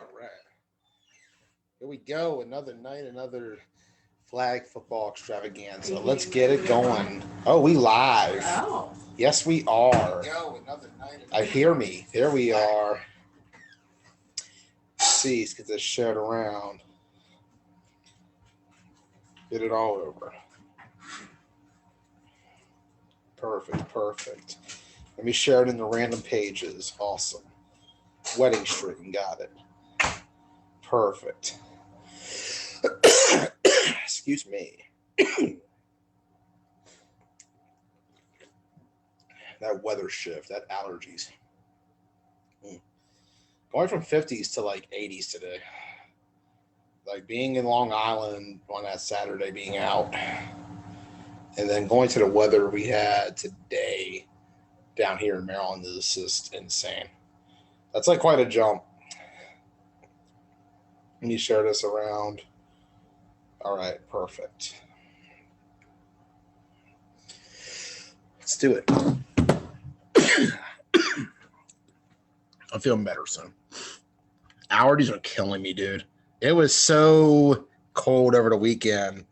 All right. Here we go. Another night, another flag football extravaganza. Let's get it going. Oh, we live. Oh. Yes, we are. I hear me. There we are. Let's see, let's get this shared around. Get it all over. Perfect, perfect. Let me share it in the random pages. Awesome. Wedding stream, got it. Perfect. Excuse me. That weather shift, that allergies. Going from 50s to like 80s today. Like being in Long Island on that Saturday, being out, and then going to the weather we had today down here in Maryland is just insane. That's like quite a jump. Let me share this around. All right, perfect. Let's do it. I'm feeling better soon. Allergies are killing me, dude. It was so cold over the weekend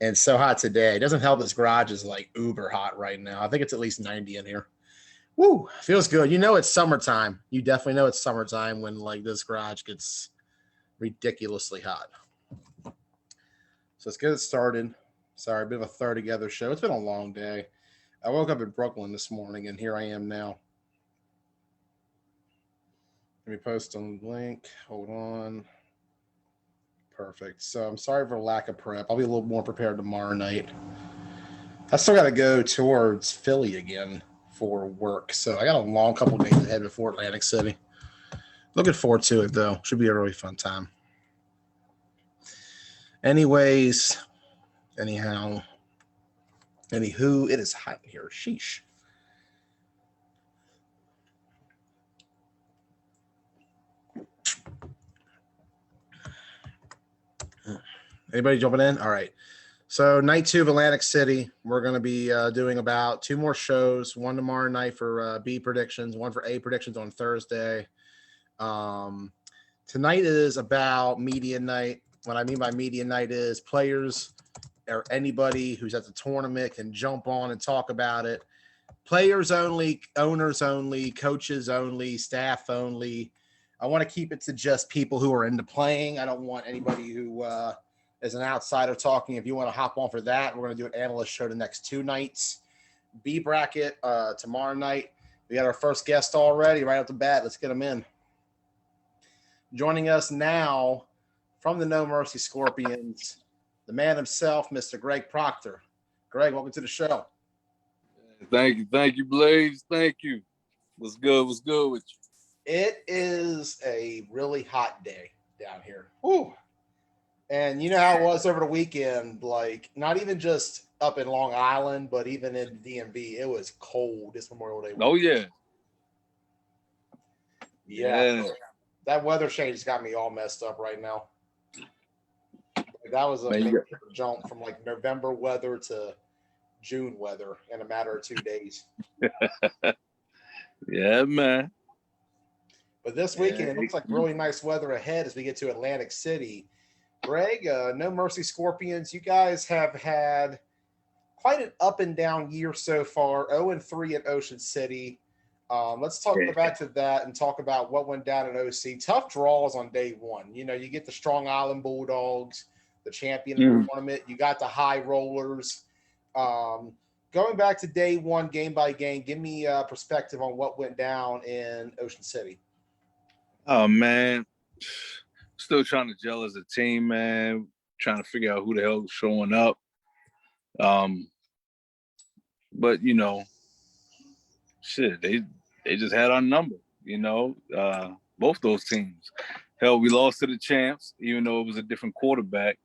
and so hot today. It doesn't help this garage is like uber hot right now. I think it's at least 90 in here. Woo, feels good. You know it's summertime. You definitely know it's summertime when like this garage gets ridiculously hot. So let's get it started. Sorry, a bit of a throw together show. It's been a long day. I woke up in Brooklyn this morning and here I am now. Let me post a link. Hold on. Perfect. So I'm sorry for lack of prep. I'll be a little more prepared tomorrow night. I still got to go towards Philly again for work. So I got a long couple days ahead before Atlantic City. Looking forward to it, though. Should be a really fun time. Anyways, anywho, it is hot here. Sheesh. Anybody jumping in? All right. So night 2 of Atlantic City, we're going to be doing about 2 more shows. One tomorrow night for B predictions, one for A predictions on Thursday. Tonight is about media night. What I mean by media night is players or anybody who's at the tournament can jump on and talk about it. Players only, owners only, coaches only, staff only. I want to keep it to just people who are into playing. I don't want anybody who as an outsider talking. If you want to hop on for that, we're going to do an analyst show the next 2 nights. B bracket tomorrow night. We got our first guest already right off the bat. Let's get him in. Joining us now from the No Mercy Scorpions, the man himself, Mr. Greg Proctor. Greg, welcome to the show. Thank you, Blaze. Thank you. What's good with you? It is a really hot day down here. Woo. And you know how it was over the weekend, like not even just up in Long Island, but even in DMV, it was cold this Memorial Day weekend. Oh, yeah. Yeah. That weather change got me all messed up right now. Like, that was a major jump from like November weather to June weather in a matter of 2 days. Yeah, man. But this weekend, it looks like really nice weather ahead as we get to Atlantic City. Greg, No Mercy Scorpions, you guys have had quite an up and down year so far, 0-3 at Ocean City. Let's talk back to that and talk about what went down in OC. Tough draws on day one. You know, you get the Strong Island Bulldogs, the champion of the tournament. You got the High Rollers. Going back to day one, game by game, give me a perspective on what went down in Ocean City. Oh, man. Still trying to gel as a team, man. Trying to figure out who the hell is showing up. But, you know, shit, they just had our number, you know, both those teams. Hell, we lost to the champs, even though it was a different quarterback.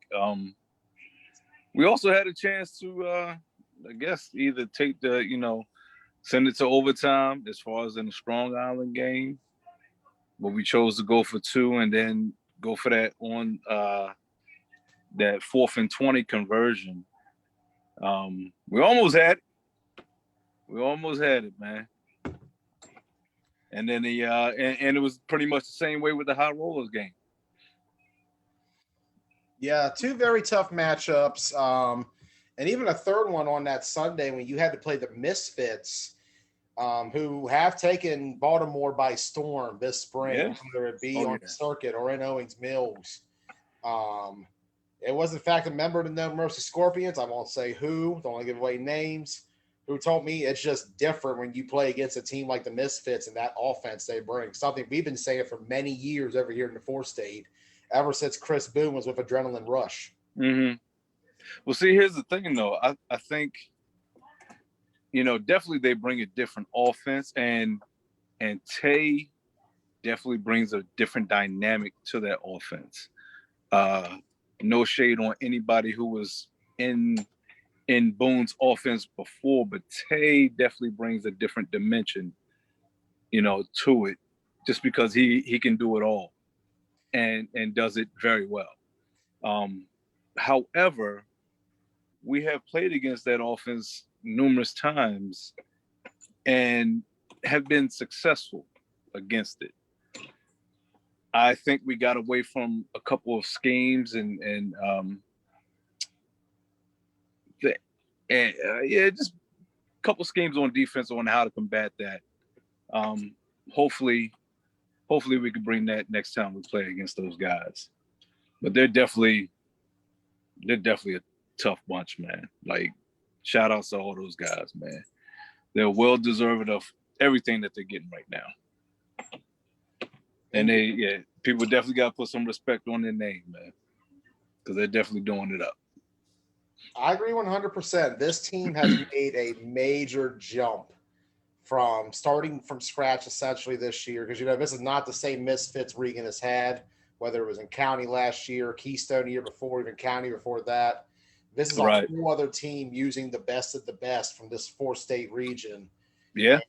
We also had a chance to, I guess, either take the, you know, send it to overtime as far as in the Strong Island game. But we chose to go for 2 and then go for that on that 4th and 20 conversion. We almost had it. Man. And then and it was pretty much the same way with the High Rollers game. Yeah, two very tough matchups. And even a third one on that Sunday when you had to play the Misfits, who have taken Baltimore by storm this spring, whether it be on the circuit or in Owings Mills. It was, in fact, a member of the No Mercy Scorpions. I won't say who, don't want to give away names, who told me it's just different when you play against a team like the Misfits and that offense they bring. Something we've been saying for many years over here in the 4-state, ever since Chris Boone was with Adrenaline Rush. Mm-hmm. Well, see, here's the thing, though. I think, definitely they bring a different offense, and Tay definitely brings a different dynamic to that offense. No shade on anybody who was in Boone's offense before, but Tay definitely brings a different dimension, to it, just because he can do it all and does it very well. However, we have played against that offense numerous times and have been successful against it. I think we got away from a couple of schemes and just a couple schemes on defense on how to combat that. Hopefully we can bring that next time we play against those guys. But they're definitely a tough bunch, man. Like, shout outs to all those guys, man. They're well deserving of everything that they're getting right now. And people definitely got to put some respect on their name, man, because they're definitely doing it up. I agree 100%. This team has made a major jump from starting from scratch essentially this year, because this is not the same Misfits Regan has had, whether it was in county last year, Keystone the year before, even county before that. This is a whole other team using the best of the best from this 4-state region. Yeah.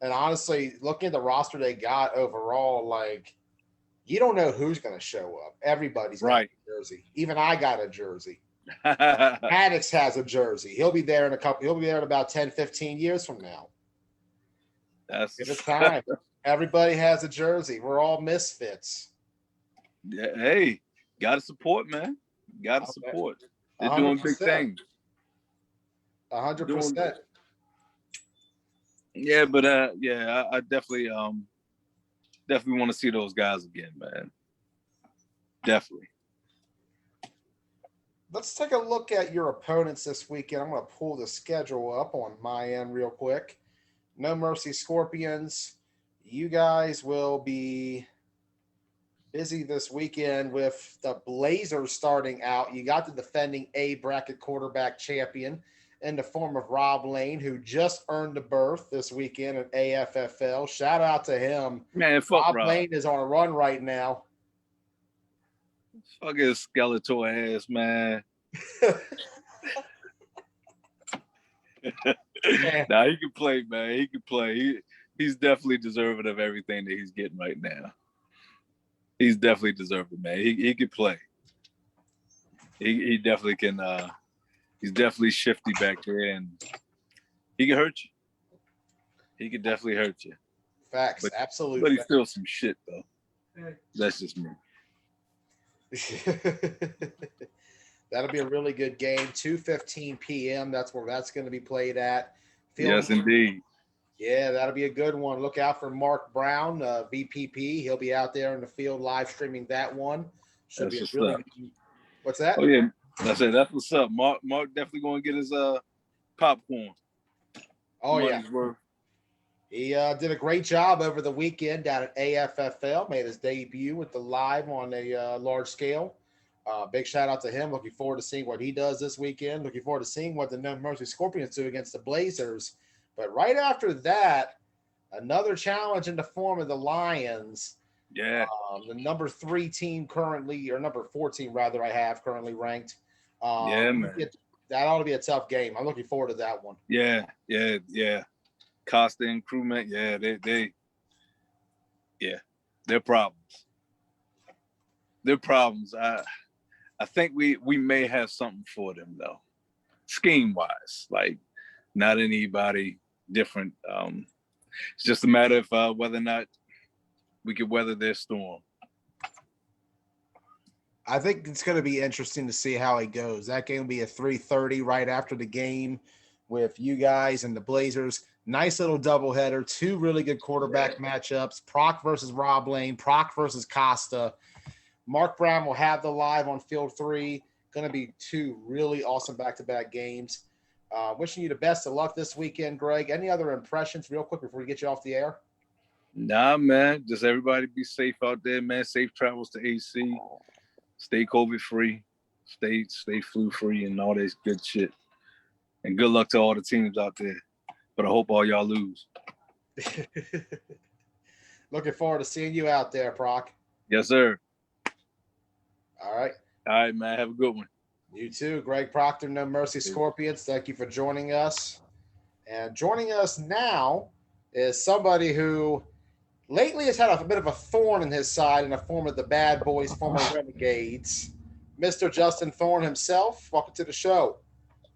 And honestly, looking at the roster they got overall, like, you don't know who's going to show up. Everybody's got a jersey. Even I got a jersey. Maddox has a jersey. He'll be there in about 10, 15 years from now. Give it time. Everybody has a jersey. We're all Misfits. Yeah, hey, gotta support, man. Gotta support. They're 100%. Doing big things. 100%. Yeah, but I definitely want to see those guys again, man. Definitely. Let's take a look at your opponents this weekend. I'm going to pull the schedule up on my end real quick. No Mercy Scorpions. You guys will be busy this weekend with the Blazers starting out. You got the defending A bracket quarterback champion in the form of Rob Lane, who just earned a berth this weekend at AFFL. Shout out to him. Man, Rob Lane is on a run right now. Fucking Skeletor ass, man. Nah, he can play, man. He can play. He's definitely deserving of everything that he's getting right now. He's definitely deserving, man. He can play. He definitely can. He's definitely shifty back there, and he can hurt you. He can definitely hurt you. Facts, absolutely. But he's still some shit, though. That's just me. That'll be a really good game. 2:15 p.m. That's where that's going to be played at. Yes, indeed. Yeah, that'll be a good one. Look out for Mark Brown, VPP. He'll be out there in the field live streaming that one. Should that's be a really good. What's that? Oh yeah, that's what's up. Mark definitely going to get his popcorn. Oh yeah. He did a great job over the weekend down at AFFL. Made his debut with the live on a large scale. Big shout out to him. Looking forward to seeing what he does this weekend. Looking forward to seeing what the No Mercy Scorpions do against the Blazers. But right after that, another challenge in the form of the Lions. Yeah. The number 3 team currently, or number 4 team rather, I have currently ranked. Yeah, man. That ought to be a tough game. I'm looking forward to that one. Yeah. Costa and crewmate, they're problems. They're problems. I think we may have something for them though, scheme wise. Like, not anybody different. It's just a matter of whether or not we can weather their storm. I think it's going to be interesting to see how it goes. That game will be at 3:30 right after the game with you guys and the Blazers. Nice little doubleheader. Two really good quarterback matchups. Proc versus Rob Lane. Proc versus Costa. Mark Brown will have the live on Field 3. Going to be two really awesome back-to-back games. Wishing you the best of luck this weekend, Greg. Any other impressions real quick before we get you off the air? Nah, man. Just everybody be safe out there, man. Safe travels to AC. Stay COVID-free. Stay flu-free and all this good shit. And good luck to all the teams out there. But I hope all y'all lose. Looking forward to seeing you out there, Proc. Yes, sir. All right. All right, man. Have a good one. You too. Greg Proctor, No Mercy Scorpions. Thank you for joining us. And joining us now is somebody who lately has had a bit of a thorn in his side in the form of the Bad Boys, former Renegades. Mr. Justin Thorn himself. Welcome to the show.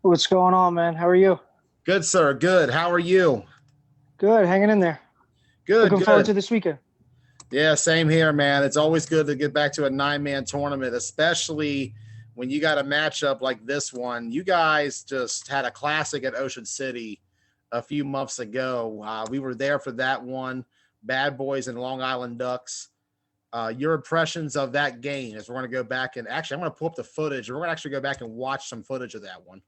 What's going on, man? How are you? Good, sir. Good. How are you? Good. Hanging in there. Good. Looking forward to this weekend. Yeah, same here, man. It's always good to get back to a 9-man tournament, especially when you got a matchup like this one. You guys just had a classic at Ocean City a few months ago. We were there for that one. Bad Boys and Long Island Ducks. Your impressions of that game as we're going to go back and actually I'm going to pull up the footage. We're going to actually go back and watch some footage of that one.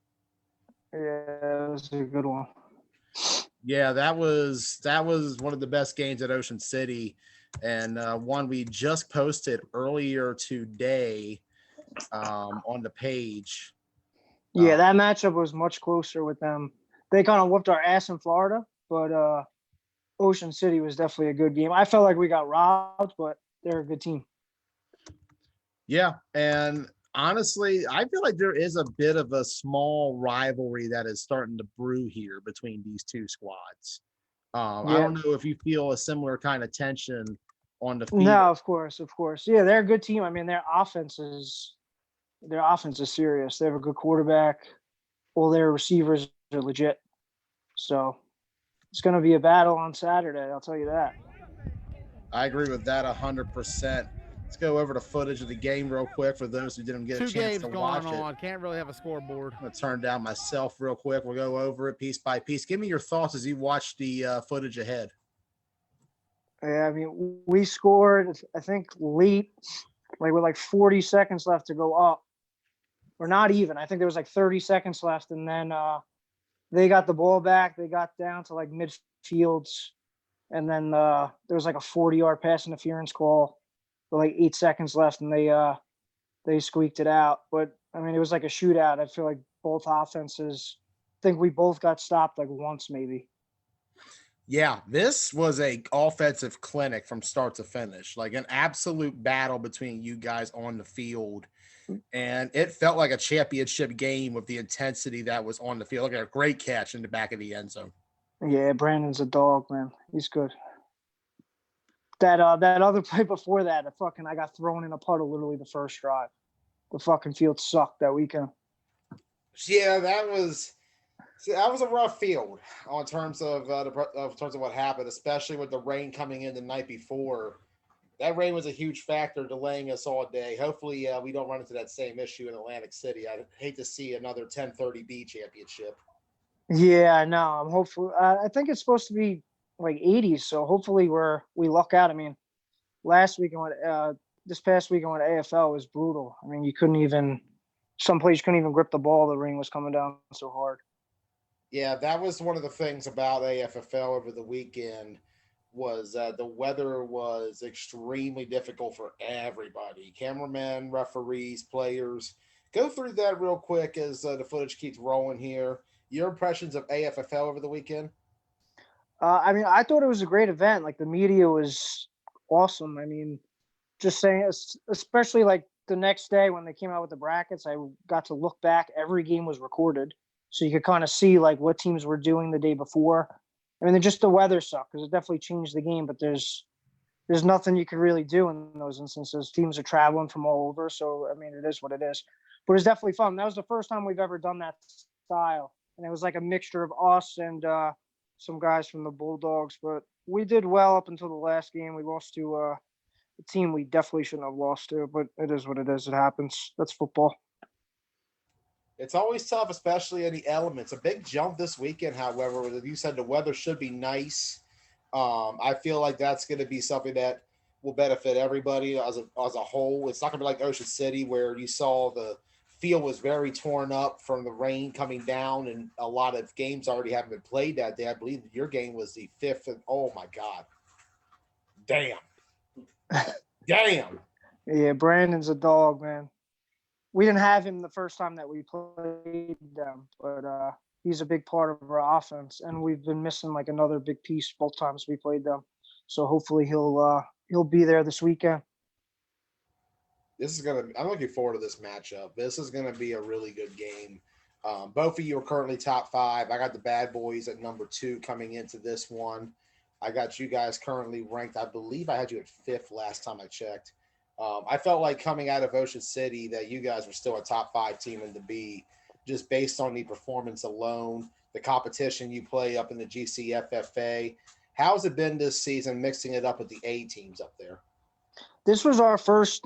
Yeah, it was a good one. Yeah, that was one of the best games at Ocean City, and one we just posted earlier today on the page. Yeah, that matchup was much closer with them. They kind of whooped our ass in Florida, but Ocean City was definitely a good game. I felt like we got robbed, but they're a good team. Yeah, and honestly, I feel like there is a bit of a small rivalry that is starting to brew here between these two squads. I don't know if you feel a similar kind of tension on the field. No, of course. Yeah, they're a good team. I mean, their offense is serious. They have a good quarterback. All their receivers are legit. So it's going to be a battle on Saturday. I'll tell you that. I agree with that 100%. Let's go over the footage of the game real quick for those who didn't get a chance to watch it. 2 games going on. Can't really have a scoreboard. I'm going to turn down myself real quick. We'll go over it piece by piece. Give me your thoughts as you watch the footage ahead. Yeah, I mean, we scored, I think, late, like with like 40 seconds left to go up. Or not even. I think there was like 30 seconds left. And then they got the ball back. They got down to like midfields. And then there was like a 40-yard pass interference call with like 8 seconds left, and they squeaked it out. But I mean, it was like a shootout. I feel like both offenses. I think we both got stopped like once, maybe. Yeah, this was a offensive clinic from start to finish, like an absolute battle between you guys on the field. And it felt like a championship game with the intensity that was on the field. Look at a great catch in the back of the end zone. Yeah, Brandon's a dog, man. He's good. That other play before that, I got thrown in a puddle literally the first drive. The fucking field sucked that weekend. Yeah, that was a rough field in terms of what happened, especially with the rain coming in the night before. That rain was a huge factor delaying us all day. Hopefully, we don't run into that same issue in Atlantic City. I'd hate to see another 10:30B championship. Yeah, I know. I'm hopeful. I think it's supposed to be like 80s, so hopefully we luck out. I mean, this past weekend when AFL was brutal. I mean, some places couldn't even grip the ball. The rain was coming down so hard. Yeah, that was one of the things about AFFL over the weekend was the weather was extremely difficult for everybody. Cameramen, referees, players. Go through that real quick as the footage keeps rolling here. Your impressions of AFFL over the weekend? I mean, I thought it was a great event. Like, the media was awesome. I mean, just saying, especially like the next day when they came out with the brackets, I got to look back. Every game was recorded, so you could kind of see like what teams were doing the day before. I mean, just the weather sucked because it definitely changed the game, but there's nothing you could really do in those instances. Teams are traveling from all over, so I mean, it is what it is. But it's definitely fun. That was the first time we've ever done that style, and it was like a mixture of us and some guys from the Bulldogs, but we did well up until the last game. We lost to a team we definitely shouldn't have lost to, but it is what it is. It happens. That's football. It's always tough, especially in the elements. A big jump this weekend, however, as you said, the weather should be nice. I feel like that's going to be something that will benefit everybody as a whole. It's not going to be like Ocean City where you saw the field was very torn up from the rain coming down, and a lot of games already haven't been played that day. I believe your game was the 5th, and oh my God. Damn. Damn. Yeah, Brandon's a dog, man. We didn't have him the first time that we played them, but he's a big part of our offense, and we've been missing like another big piece both times we played them. So hopefully he'll be there this weekend. I'm looking forward to this matchup. This is gonna be a really good game. Both of you are currently top 5. I got the Bad Boys at number 2 coming into this one. I got you guys currently ranked. I believe I had you at 5th last time I checked. I felt like coming out of Ocean City that you guys were still a top 5 team in the B, just based on the performance alone, the competition you play up in the GCFFA. How's it been this season mixing it up with the A teams up there? This was our first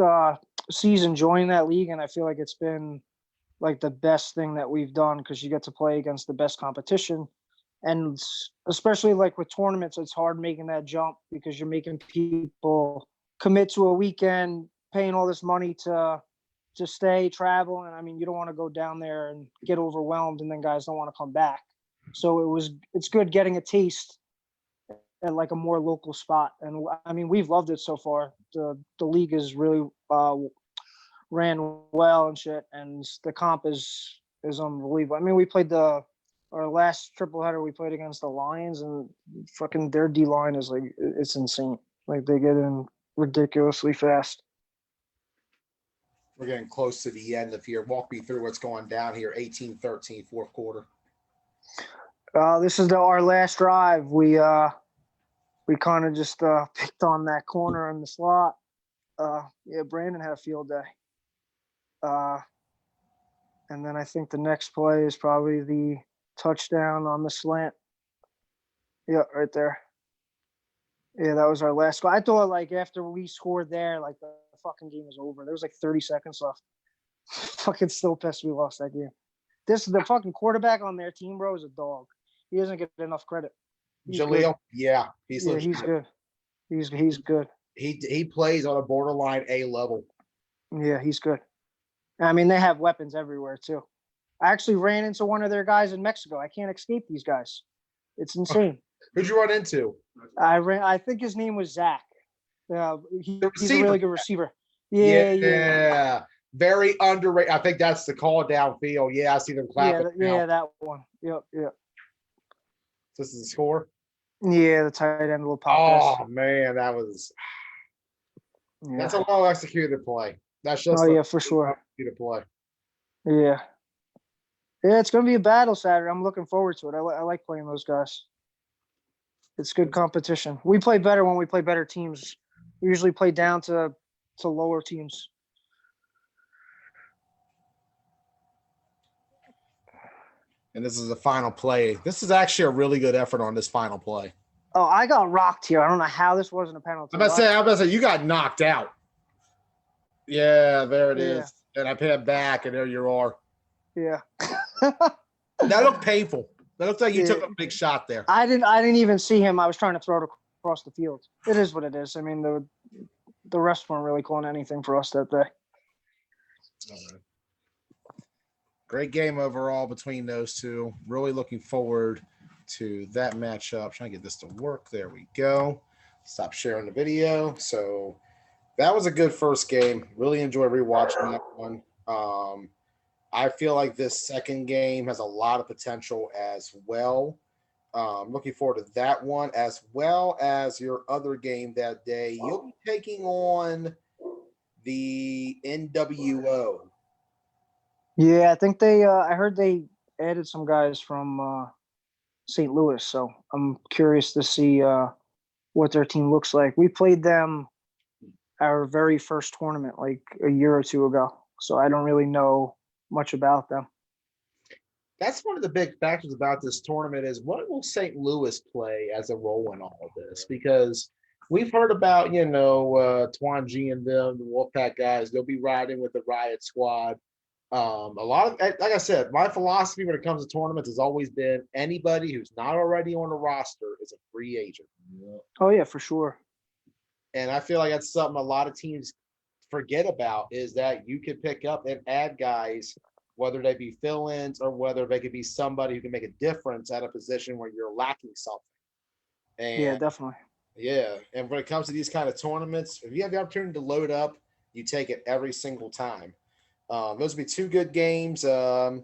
season joining that league, and I feel like it's been like the best thing that we've done because you get to play against the best competition. And especially like with tournaments, it's hard making that jump because you're making people commit to a weekend, paying all this money to stay, travel. And I mean, you don't want to go down there and get overwhelmed and then guys don't want to come back. So it's good getting a taste at like a more local spot. And I mean, we've loved it so far. The league is really ran well and shit. And the comp is unbelievable. I mean, we played our last triple header, we played against the Lions, and fucking their D line is like, it's insane. Like they get in ridiculously fast. We're getting close to the end of here. Walk me through what's going down here. 18-13, fourth quarter. This is our last drive. We kind of just picked on that corner in the slot. Yeah, Brandon had a field day. And then I think the next play is probably the touchdown on the slant. Yeah, right there. Yeah, that was our last score. I thought like after we scored there, like the fucking game was over. There was like 30 seconds left. Fucking still pissed we lost that game. The fucking quarterback on their team, bro, is a dog. He doesn't get enough credit. Jaleel, good. yeah, he's good. He's good. He plays on a borderline A level. Yeah, he's good. I mean, they have weapons everywhere too. I actually ran into one of their guys in Mexico. I can't escape these guys. It's insane. Who'd you run into? I think his name was Zach. He's a really good receiver. Yeah. Very underrated. I think that's the call downfield. Yeah, I see them clapping. Yeah, that one. Yep. This is the score? Yeah, the tight end will pop. Oh, man, that's a well executed play. That's just for sure. Executed play. Yeah, it's going to be a battle Saturday. I'm looking forward to it. I like playing those guys. It's good competition. We play better when we play better teams. We usually play down to lower teams. And this is the final play. This is actually a really good effort on this final play. Oh, I got rocked here. I don't know how this wasn't a penalty. I'm about to say, you got knocked out. Yeah, there it is. And I panned back, and there you are. Yeah. That looked painful. That looks like you took a big shot there. I didn't even see him. I was trying to throw it across the field. It is what it is. I mean, the rest weren't really calling anything for us that day. Okay. Great game overall between those two. Really looking forward to that matchup. Trying to get this to work. There we go. Stop sharing the video. So that was a good first game. Really enjoyed rewatching that one. I feel like this second game has a lot of potential as well. Looking forward to that one, as well as your other game that day. You'll be taking on the NWO. Yeah, I think I heard they added some guys from St. Louis, so I'm curious to see what their team looks like. We played them our very first tournament like a year or two ago, so I don't really know much about them. that's one of the big factors about this tournament is what will St. Louis play as a role in all of this? Because we've heard about, Twan G and them, the Wolfpack guys, they'll be riding with the Riot Squad. A lot of, like I said, my philosophy when it comes to tournaments has always been anybody who's not already on the roster is a free agent. Oh yeah, for sure. And I feel like that's something a lot of teams forget about is that you could pick up and add guys, whether they be fill-ins or whether they could be somebody who can make a difference at a position where you're lacking something. And Yeah, definitely. yeah, and when it comes to these kind of tournaments, if you have the opportunity to load up, you take it every single time. Those will be two good games. I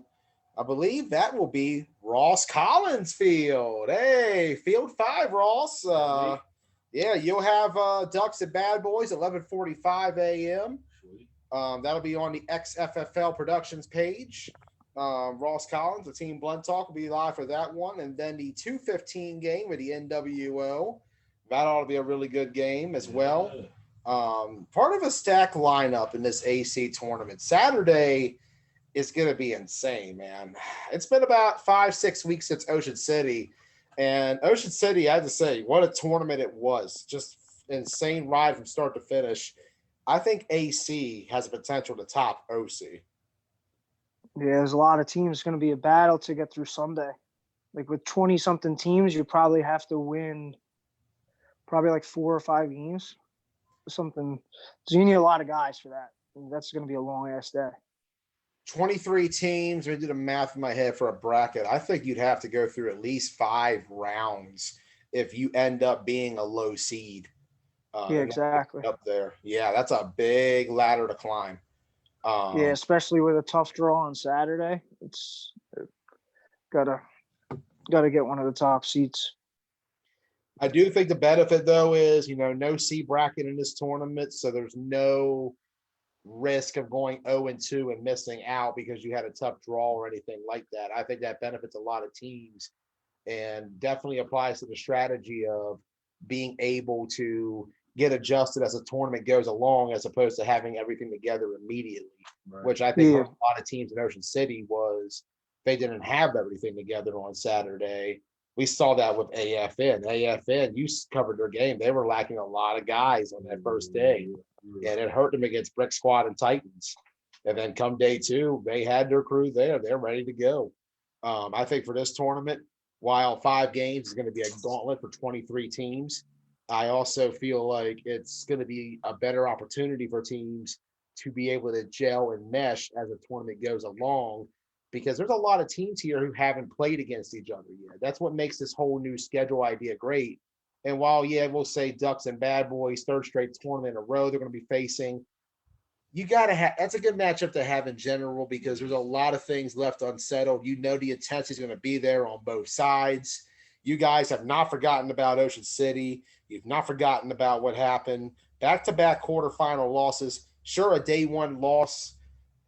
believe that will be Ross Collins Field. Hey, Field 5, Ross. Yeah, you'll have Ducks and Bad Boys, 11:45 a.m. That'll be on the XFFL Productions page. Ross Collins, the Team Blunt Talk, will be live for that one. And then the 2:15 game with the NWO. That ought to be a really good game as well. Part of a stacked lineup in this AC tournament. Saturday is going to be insane, man. It's been about 5-6 weeks since Ocean City. And Ocean City, I have to say, what a tournament it was. Just insane ride from start to finish. I think AC has the potential to top OC. Yeah, there's a lot of teams. It's going to be a battle to get through Sunday. Like with 20-something teams, you probably have to win probably like 4 or 5 games. Something. So you need a lot of guys for that. And that's going to be a long-ass day. 23 teams. We did the math in my head for a bracket. I think you'd have to go through at least 5 rounds if you end up being a low seed. Yeah, exactly. Up there. Yeah, that's a big ladder to climb. Yeah, especially with a tough draw on Saturday. It's gotta get one of the top seats. I do think the benefit though is, no C bracket in this tournament, so there's no risk of going 0-2 and missing out because you had a tough draw or anything like that. I think that benefits a lot of teams and definitely applies to the strategy of being able to get adjusted as the tournament goes along, as opposed to having everything together immediately, right. Which I think a lot of teams in Ocean City was they didn't have everything together on Saturday. We saw that with AFN. AFN, you covered their game. They were lacking a lot of guys on that first day, and it hurt them against Brick Squad and Titans. And then come day 2, they had their crew there. They're ready to go. I think for this tournament, while 5 games is going to be a gauntlet for 23 teams, I also feel like it's going to be a better opportunity for teams to be able to gel and mesh as the tournament goes along, because there's a lot of teams here who haven't played against each other yet. That's what makes this whole new schedule idea great. And while, we'll say Ducks and Bad Boys, 3rd straight tournament in a row they're going to be facing, you got to have – that's a good matchup to have in general because there's a lot of things left unsettled. The intensity is going to be there on both sides. You guys have not forgotten about Ocean City. You've not forgotten about what happened. Back-to-back quarterfinal losses. Sure, a day 1 loss,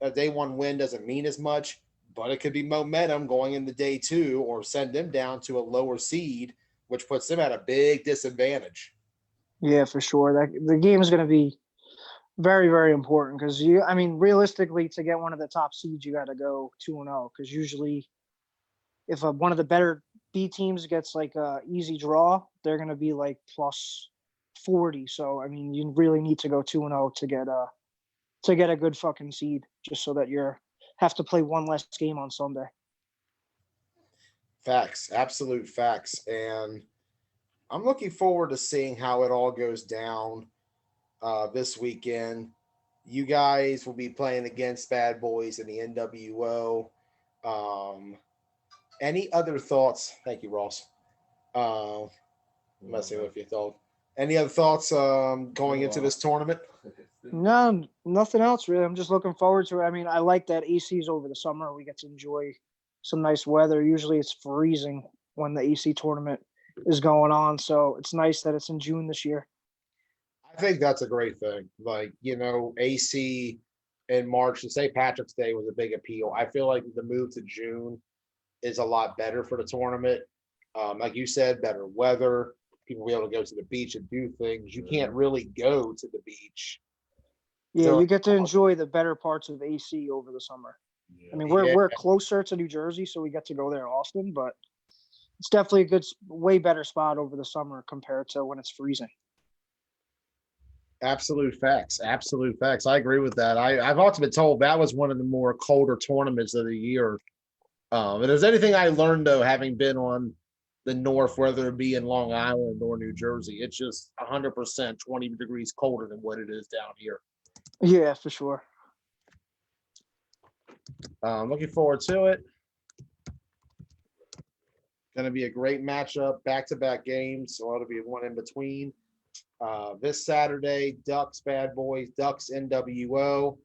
a day 1 win doesn't mean as much, but it could be momentum going into day 2 or send them down to a lower seed, which puts them at a big disadvantage. Yeah, for sure. The game is going to be very, very important because realistically, to get one of the top seeds, you got to go 2-0 because usually if one of the better B teams gets like a easy draw, they're going to be like plus 40. So, you really need to go 2-0 to get a good fucking seed just so that you're have to play one less game on Sunday. Facts, absolute facts. And I'm looking forward to seeing how it all goes down this weekend. You guys will be playing against Bad Boys in the NWO. Any other thoughts? Thank you, Ross. Messing with your thought. Any other thoughts going into this tournament? No, nothing else really. I'm just looking forward to it. I like that AC's over the summer. We get to enjoy some nice weather. Usually it's freezing when the AC tournament is going on. So it's nice that it's in June this year. I think that's a great thing. AC in March and St. Patrick's Day was a big appeal. I feel like the move to June is a lot better for the tournament. Like you said, better weather. People will be able to go to the beach and do things. You can't really go to the beach. Yeah, you get to enjoy the better parts of AC over the summer. I mean, Yeah. we're closer to New Jersey, so we get to go there often, but it's definitely a good, way better spot over the summer compared to when it's freezing. Absolute facts. Absolute facts. I agree with that. I've also been told that was one of the more colder tournaments of the year. And if there's anything I learned, though, having been on the north, whether it be in Long Island or New Jersey, it's just 100% 20 degrees colder than what it is down here. Yeah, for sure. Looking forward to it. Going to be a great matchup, back-to-back games, so it'll be one in between. This Saturday, Ducks Bad Boys, Ducks NWO.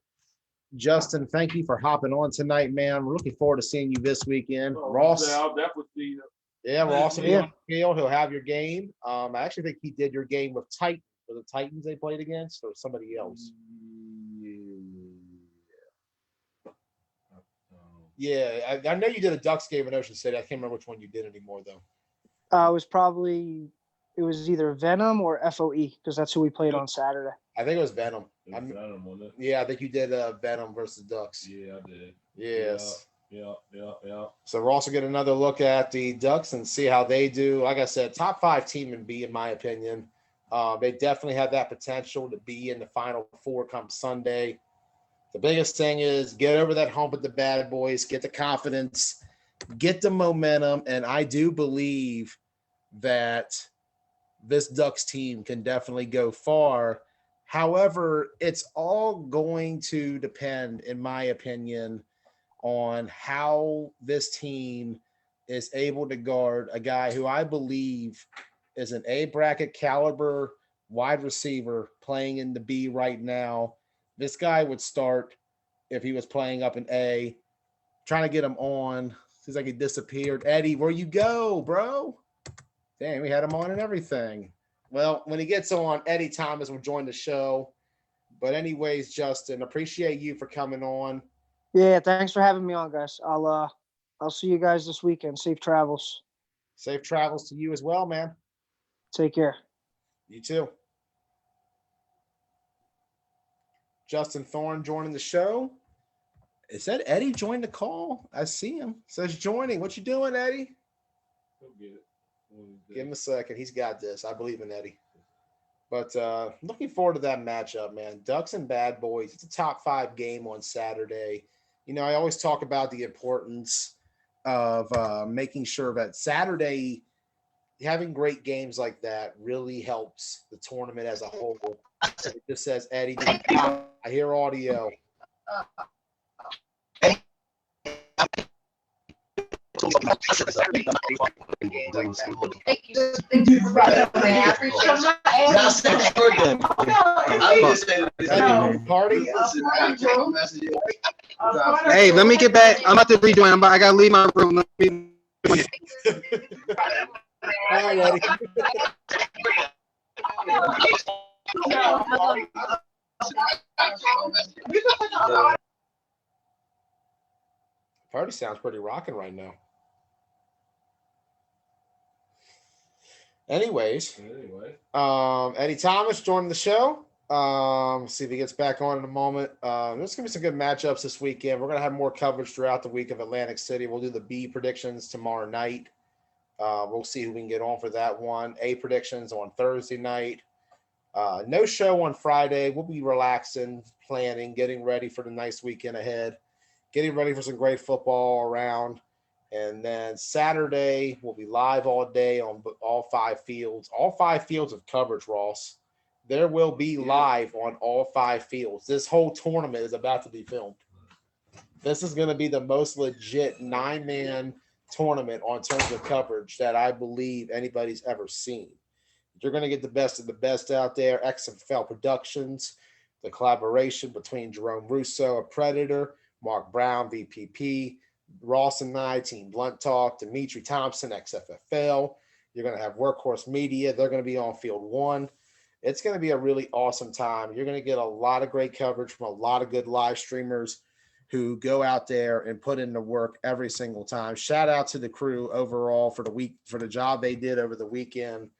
Justin, thank you for hopping on tonight, man. We're looking forward to seeing you this weekend. Ross, I'll definitely see you. yeah, Ross will be Yeah. on the field. He'll have your game. I actually think he did your game with Titan. For the Titans they played against, or somebody else? Yeah, I know you did a Ducks game in Ocean City. I can't remember which one you did anymore, though. It was either Venom or FOE because that's who we played on Saturday. I think it was Venom. Venom, wasn't it? Yeah, I think you did Venom versus Ducks. Yeah, I did. Yes. Yeah. So we're also get another look at the Ducks and see how they do. Like I said, top 5 team in B, in my opinion. They definitely have that potential to be in the Final Four come Sunday. The biggest thing is get over that hump with the Bad Boys, get the confidence, get the momentum, and I do believe that this Ducks team can definitely go far. However, it's all going to depend, in my opinion, on how this team is able to guard a guy who I believe is an A bracket caliber wide receiver playing in the B right now. This guy would start if he was playing up in A. Trying to get him on. Seems like he disappeared. Eddie, where you go, bro? Damn, we had him on and everything. Well, when he gets on, Eddie Thomas will join the show. But anyways, Justin, appreciate you for coming on. Yeah, thanks for having me on, guys. I'll see you guys this weekend. Safe travels. Safe travels to you as well, man. Take care. You too. Justin Thorn joining the show. Is that Eddie joined the call? I see him. Says joining. What you doing, Eddie? Go get it. Give him a second. He's got this. I believe in Eddie. But looking forward to that matchup, man. Ducks and Bad Boys. It's a top 5 game on Saturday. You know, I always talk about the importance of making sure that Saturday, having great games like that really helps the tournament as a whole. It just says, Eddie, I hear audio. Party. Hey, let me get back. I'm about to rejoin. I gotta leave my room. All right, Eddie. Party sounds pretty rocking right now. Anyways, Eddie Thomas joining the show. See if he gets back on in a moment. There's gonna be some good matchups this weekend. We're gonna have more coverage throughout the week of Atlantic City. We'll do the B predictions tomorrow night. We'll see who we can get on for that one. A predictions on Thursday night. No show on Friday. We'll be relaxing, planning, getting ready for the nice weekend ahead, getting ready for some great football around. And then Saturday, we'll be live all day on all 5 fields. All 5 fields of coverage, Ross. There will be live on all 5 fields. This whole tournament is about to be filmed. This is going to be the most legit 9-man tournament on terms of coverage that I believe anybody's ever seen. You're going to get the best of the best out there. XFL Productions, the collaboration between Jerome Russo, a Predator, Mark Brown, VPP, Ross and I, Team Blunt Talk, Dimitri Thompson, XFFL. You're going to have Workhorse Media. They're going to be on Field 1. It's going to be a really awesome time. You're going to get a lot of great coverage from a lot of good live streamers who go out there and put in the work every single time. Shout out to the crew overall for the job they did over the weekend.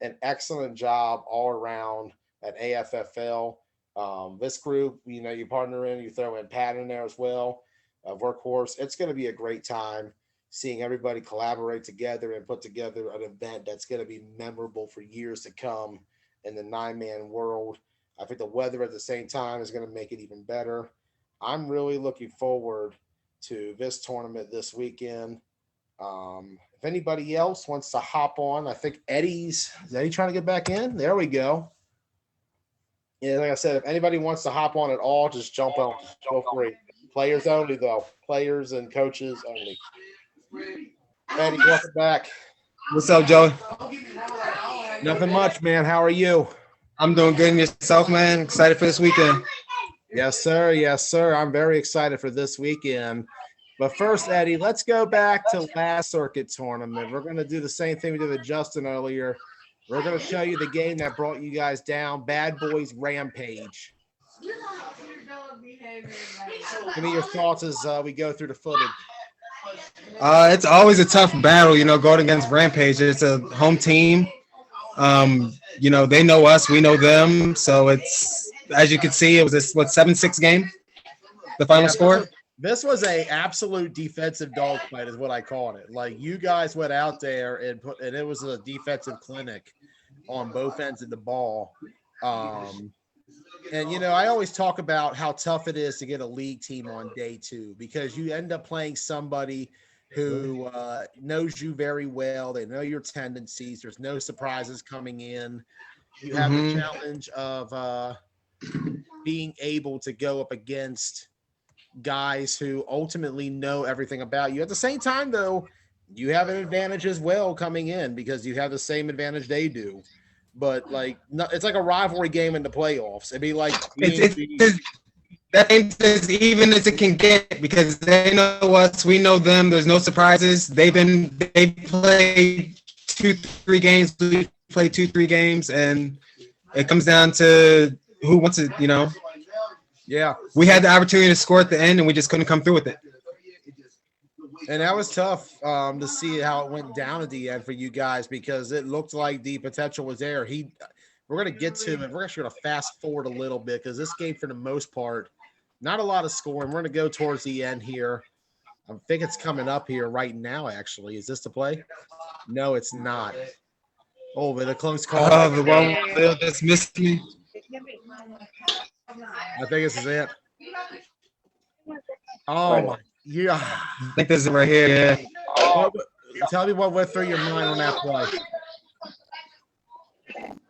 An excellent job all around at AFFL. This group, you know, you partner in, you throw in Pat in there as well. Workhorse. It's going to be a great time seeing everybody collaborate together and put together an event that's going to be memorable for years to come in the 9-man world. I think the weather at the same time is going to make it even better. I'm really looking forward to this tournament this weekend. If anybody else wants to hop on, I think is Eddie trying to get back in? There we go. Yeah, like I said, if anybody wants to hop on at all, just jump on. Feel free. Players only, though. Players and coaches only. Eddie, welcome back. What's up, Joe? Nothing much, man. How are you? I'm doing good. And yourself, man? Excited for this weekend. Yes, sir. Yes, sir. I'm very excited for this weekend. But first, Eddie, let's go back to last circuit tournament. We're going to do the same thing we did with Justin earlier. We're going to show you the game that brought you guys down, Bad Boyz Rampage. Give me your thoughts as we go through the footage. It's always a tough battle, going against Rampage. It's a home team. They know us, we know them. So it's, as you can see, it was a 7-6 game, the final score. This was a absolute defensive dogfight is what I called it. Like, you guys went out there and it was a defensive clinic on both ends of the ball. And, I always talk about how tough it is to get a league team on day 2 because you end up playing somebody who knows you very well. They know your tendencies. There's no surprises coming in. You have the challenge of being able to go up against guys who ultimately know everything about you. At the same time, though, you have an advantage as well coming in because you have the same advantage they do. But it's like a rivalry game in the playoffs. It'd be like that game's as even as it can get because they know us, we know them. There's no surprises. They play 2-3 games. We play 2-3 games, and it comes down to who wants it. Yeah, we had the opportunity to score at the end, and we just couldn't come through with it. And that was tough to see how it went down at the end for you guys because it looked like the potential was there. We're going to get to it. We're actually going to fast forward a little bit because this game, for the most part, not a lot of scoring. We're going to go towards the end here. I think it's coming up here right now, actually. Is this the play? No, it's not. Oh, but a close call. Oh, the one Phil just missed me. I think this is it. Oh, my. Yeah. I think this is it right here. Yeah. Tell me what went through your mind on that play.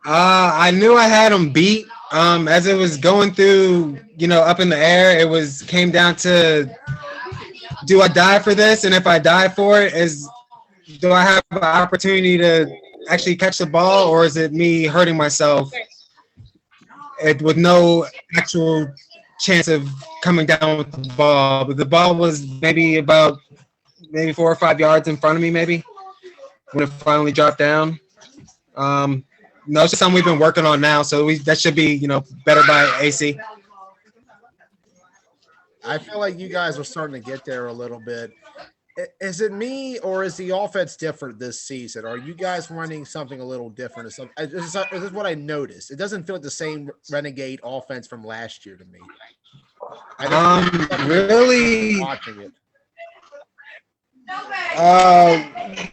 I knew I had him beat. As it was going through, up in the air, came down to, do I die for this? And if I die for it, do I have an opportunity to actually catch the ball, or is it me hurting myself with no actual chance of coming down with the ball? But the ball was maybe 4 or 5 yards in front of me, maybe, when it finally dropped down. No, it's just something we've been working on now, so that should be, better by AC. I feel like you guys are starting to get there a little bit. Is it me, or is the offense different this season? Are you guys running something a little different? This is what I noticed. It doesn't feel like the same Renegade offense from last year to me. Really? Watching it.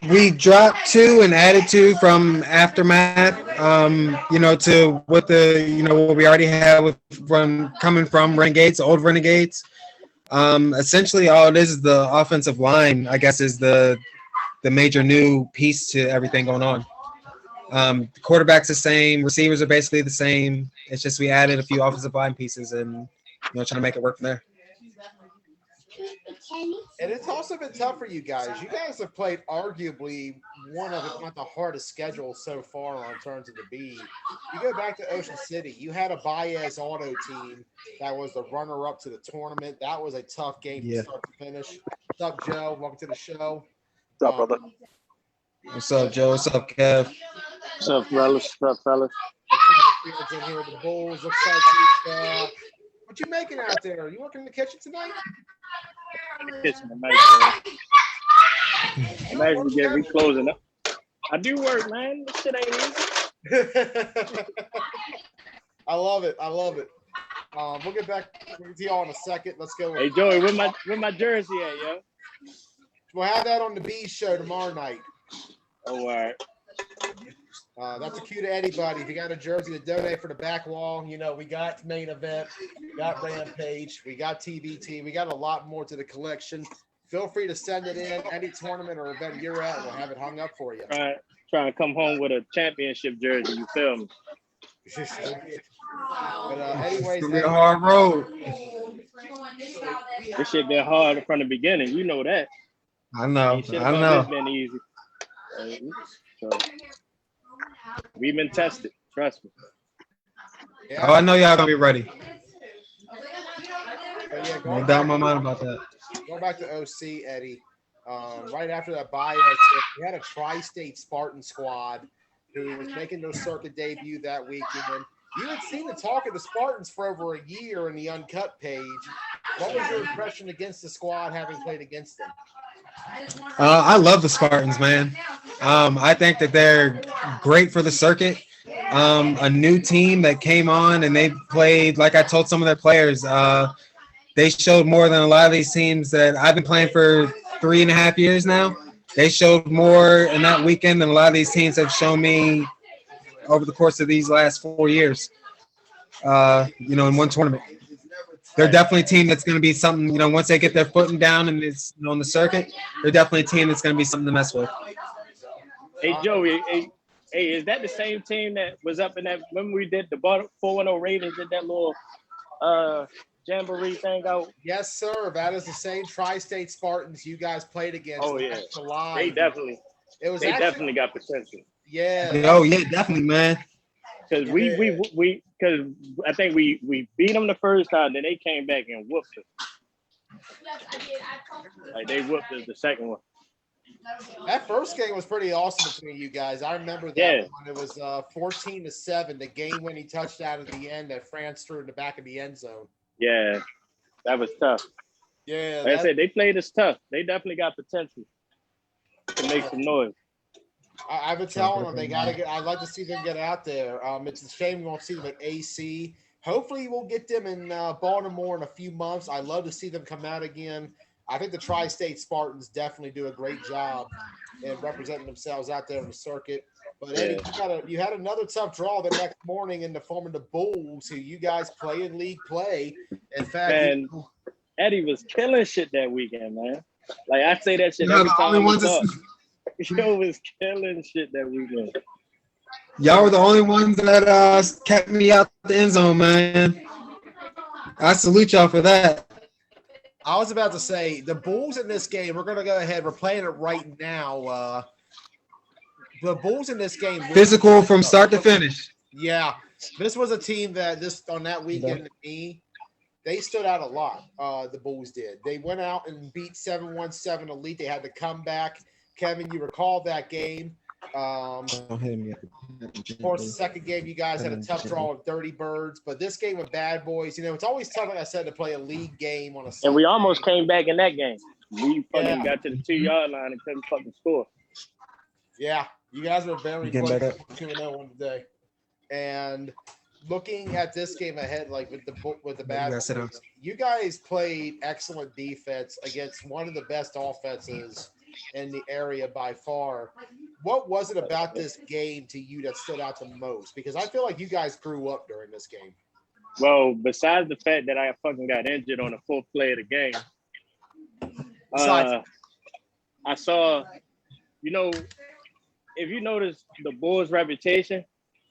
We dropped 2 and added 2 from Aftermath, to what what we already have coming from Renegades, old Renegades. Essentially all it is the offensive line, I guess, is the major new piece to everything going on. The quarterback's the same, receivers are basically the same. It's just we added a few offensive line pieces and trying to make it work from there. And it's also been tough for you guys. You guys have played arguably one of, if not the hardest schedule so far on terms of the B. You go back to Ocean City. You had a Baez auto team that was the runner-up to the tournament. That was a tough game from start to finish. What's up, Joe? Welcome to the show. What's up, brother? What's up, Joe? What's up, Kev? What's up, fellas? What's up, fellas? In here with the Bulls. Looks like what you making out there? You working in the kitchen tonight? Kitchen tonight, imagine getting closing up. I do work, man. This shit ain't easy. I love it. I love it. We'll get back to y'all in a second. Let's go. Hey Joey, where my jersey at, yo? We'll have that on the B show tomorrow night. Oh, all right. That's a cue to anybody. If you got a jersey to donate for the back wall, you know, we got main event, we got Rampage, we got TBT, we got a lot more to the collection. Feel free to send it in. Any tournament or event you're at, we'll have it hung up for you. Trying to come home with a championship jersey. You feel me? But anyways, It's gonna be a hard road. This shit been hard from the beginning. You know that. I know. Shit I about know. this been easy. So, we've been tested. Trust me. yeah, Oh, I know y'all gonna be ready. but yeah, No doubt in my mind about that. Going back to OC, Eddie. Right after that bio, we had a tri-state Spartan squad who was making their circuit debut that weekend. You had seen the talk of the Spartans for over a year in the Uncut page. What was your impression against the squad having played against them? I love the Spartans, man. I think that they're great for the circuit. A new team that came on and they played, like I told some of their players, they showed more than a lot of these teams that I've been playing for 3.5 years now. They showed more in that weekend than a lot of these teams have shown me over the course of these last 4 years, in one tournament. They're definitely a team that's going to be something, once they get their footing down and it's on the circuit, they're definitely a team that's going to be something to mess with. Hey Joey, hey, is that the same team that was up in that when we did the 410 Ravens did that little jamboree thing out? Yes, sir. That is the same tri-state Spartans you guys played against. Oh yeah, July. they definitely got potential. Yeah. Oh yeah, definitely, man. Because because I think we beat them the first time, then they came back and whooped us. Like they whooped us the second one. That first game was pretty awesome between you guys. I remember that one. It was 14-7, the game-winning touchdown at the end that France threw in the back of the end zone. Yeah, that was tough. Yeah, like I said, they played us tough. They definitely got potential to make some noise. I've been telling them they got to get. I'd like to see them get out there. It's a shame we won't see them at AC. Hopefully, we'll get them in Baltimore in a few months. I'd love to see them come out again. I think the Tri-State Spartans definitely do a great job in representing themselves out there on the circuit. But Eddie, you had another tough draw the next morning in the form of the Bulls, who you guys play in league play. In fact, and Eddie was killing shit that weekend, man. Like I say that shit every time we talk. Yo was killing shit that weekend. Y'all were the only ones that kept me out the end zone, man. I salute y'all for that. I was about to say the Bulls in this game. We're going to go ahead. We're playing it right now. The Bulls in this game, physical from start to finish. Yeah, this was a team that on that weekend to me, they stood out a lot. The Bulls did. They went out and beat 7-1-7 Elite. They had to come back. Kevin, you recall that game. Of course, the second game, you guys had a tough draw with Dirty Birds. But this game with Bad Boys, it's always tough, like I said, to play a league game on a Sunday. And we almost came back in that game. We fucking got to the 2-yard line and couldn't fucking score. Yeah, you guys were very close to 2-0 one today. And looking at this game ahead, like with the Bad Boys, you guys played excellent defense against one of the best offenses in the area by far. What was it about this game to you that stood out the most? Because I feel like you guys grew up during this game. Well, besides the fact that I fucking got injured on the fourth play of the game, I saw, if you notice the Bulls' reputation,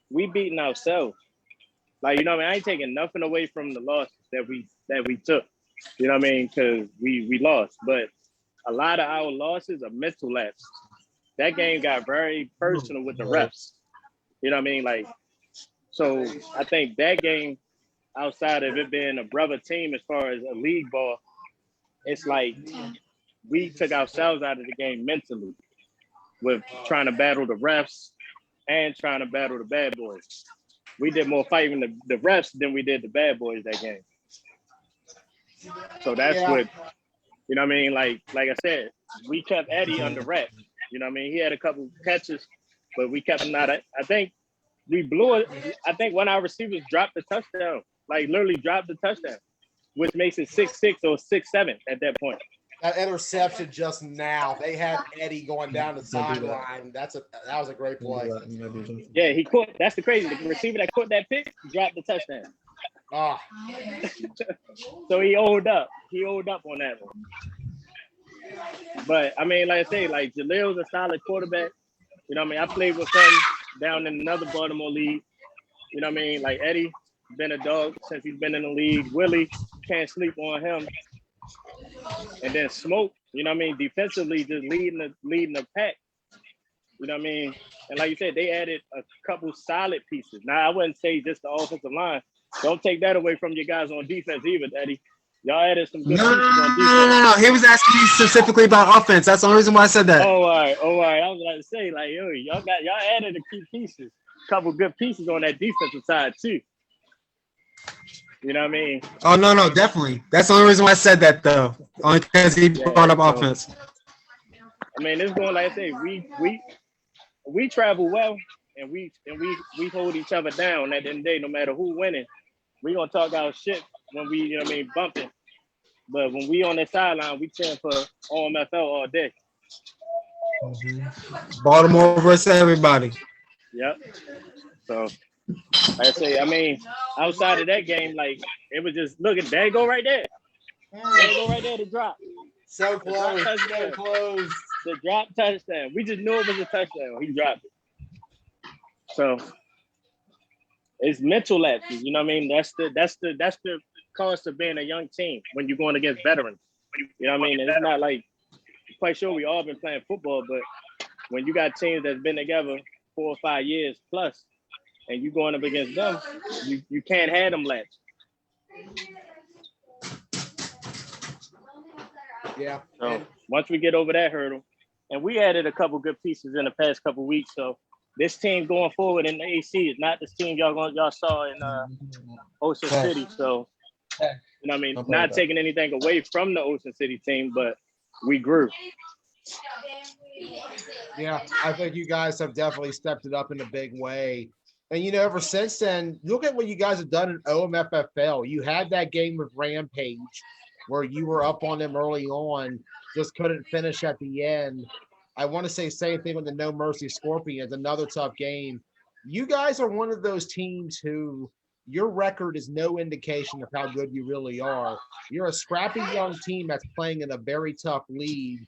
we beating ourselves. Like, I ain't taking nothing away from the loss that we took. You know what I mean? Because we lost. But a lot of our losses are mental lapses. That game got very personal with the refs. You know what I mean? Like, so I think that game, outside of it being a brother team as far as a league ball, it's like we took ourselves out of the game mentally with trying to battle the refs and trying to battle the Bad Boys. We did more fighting the refs than we did the Bad Boys that game. So that's what, you know what I mean? Like I said, we kept Eddie under wrap. You know what I mean? He had a couple catches, but we kept him out. I think we blew it. I think one of our receivers dropped the touchdown like literally dropped the touchdown, which makes it 6-6 or 6-7 at that point. That interception just now, they had Eddie going down the sideline. That was a great play. Yeah, he caught. That's the crazy. The receiver that caught that pick dropped the touchdown. Ah, So he owed up. He owed up on that one. But I mean, like I say, like Jalil's a solid quarterback. You know what I mean? I played with him down in another Baltimore league. You know what I mean? Like Eddie, been a dog since he's been in the league. Willie, can't sleep on him. And then Smoke, you know what I mean? Defensively, just leading the pack. You know what I mean? And like you said, they added a couple solid pieces. Now, I wouldn't say just the offensive line. Don't take that away from you guys on defense either, Eddie. Y'all added some good pieces on defense. No. He was asking me specifically about offense. That's the only reason why I said that. Oh, all right. I was about to say, like, yo, y'all added a key pieces, couple good pieces on that defensive side too. You know what I mean? Oh no, definitely. That's the only reason why I said that though. Only because he brought up offense. I mean, it's going like I say, we travel well and we hold each other down at the end of the day, no matter who winning. We gonna talk our shit when we, you know what I mean, bumping. But when we on the sideline, we cheering for OMFL all day. Baltimore versus everybody. Yep. So like I say, I mean, outside of that game, like it was just look at there you go right there. There you go right there to drop. so close, so close. The drop touchdown. We just knew it was a touchdown. He dropped it. So it's mental lapses. You know what I mean? That's the cost of being a young team when you're going against veterans. You know what I mean? And it's not like quite sure we all been playing football, but when you got teams that's been together 4 or 5 years plus, and you going up against them, you can't have them latch. Yeah. So once we get over that hurdle, and we added a couple good pieces in the past couple weeks, so this team going forward in the AC is not this team y'all saw in Ocean City. So you know what I mean, not taking anything away from the Ocean City team, but we grew. Yeah, I think you guys have definitely stepped it up in a big way. And, you know, ever since then, look at what you guys have done in OMFFL. You had that game with Rampage where you were up on them early on, just couldn't finish at the end. I want to say same thing with the No Mercy Scorpions, another tough game. You guys are one of those teams who your record is no indication of how good you really are. You're a scrappy young team that's playing in a very tough league.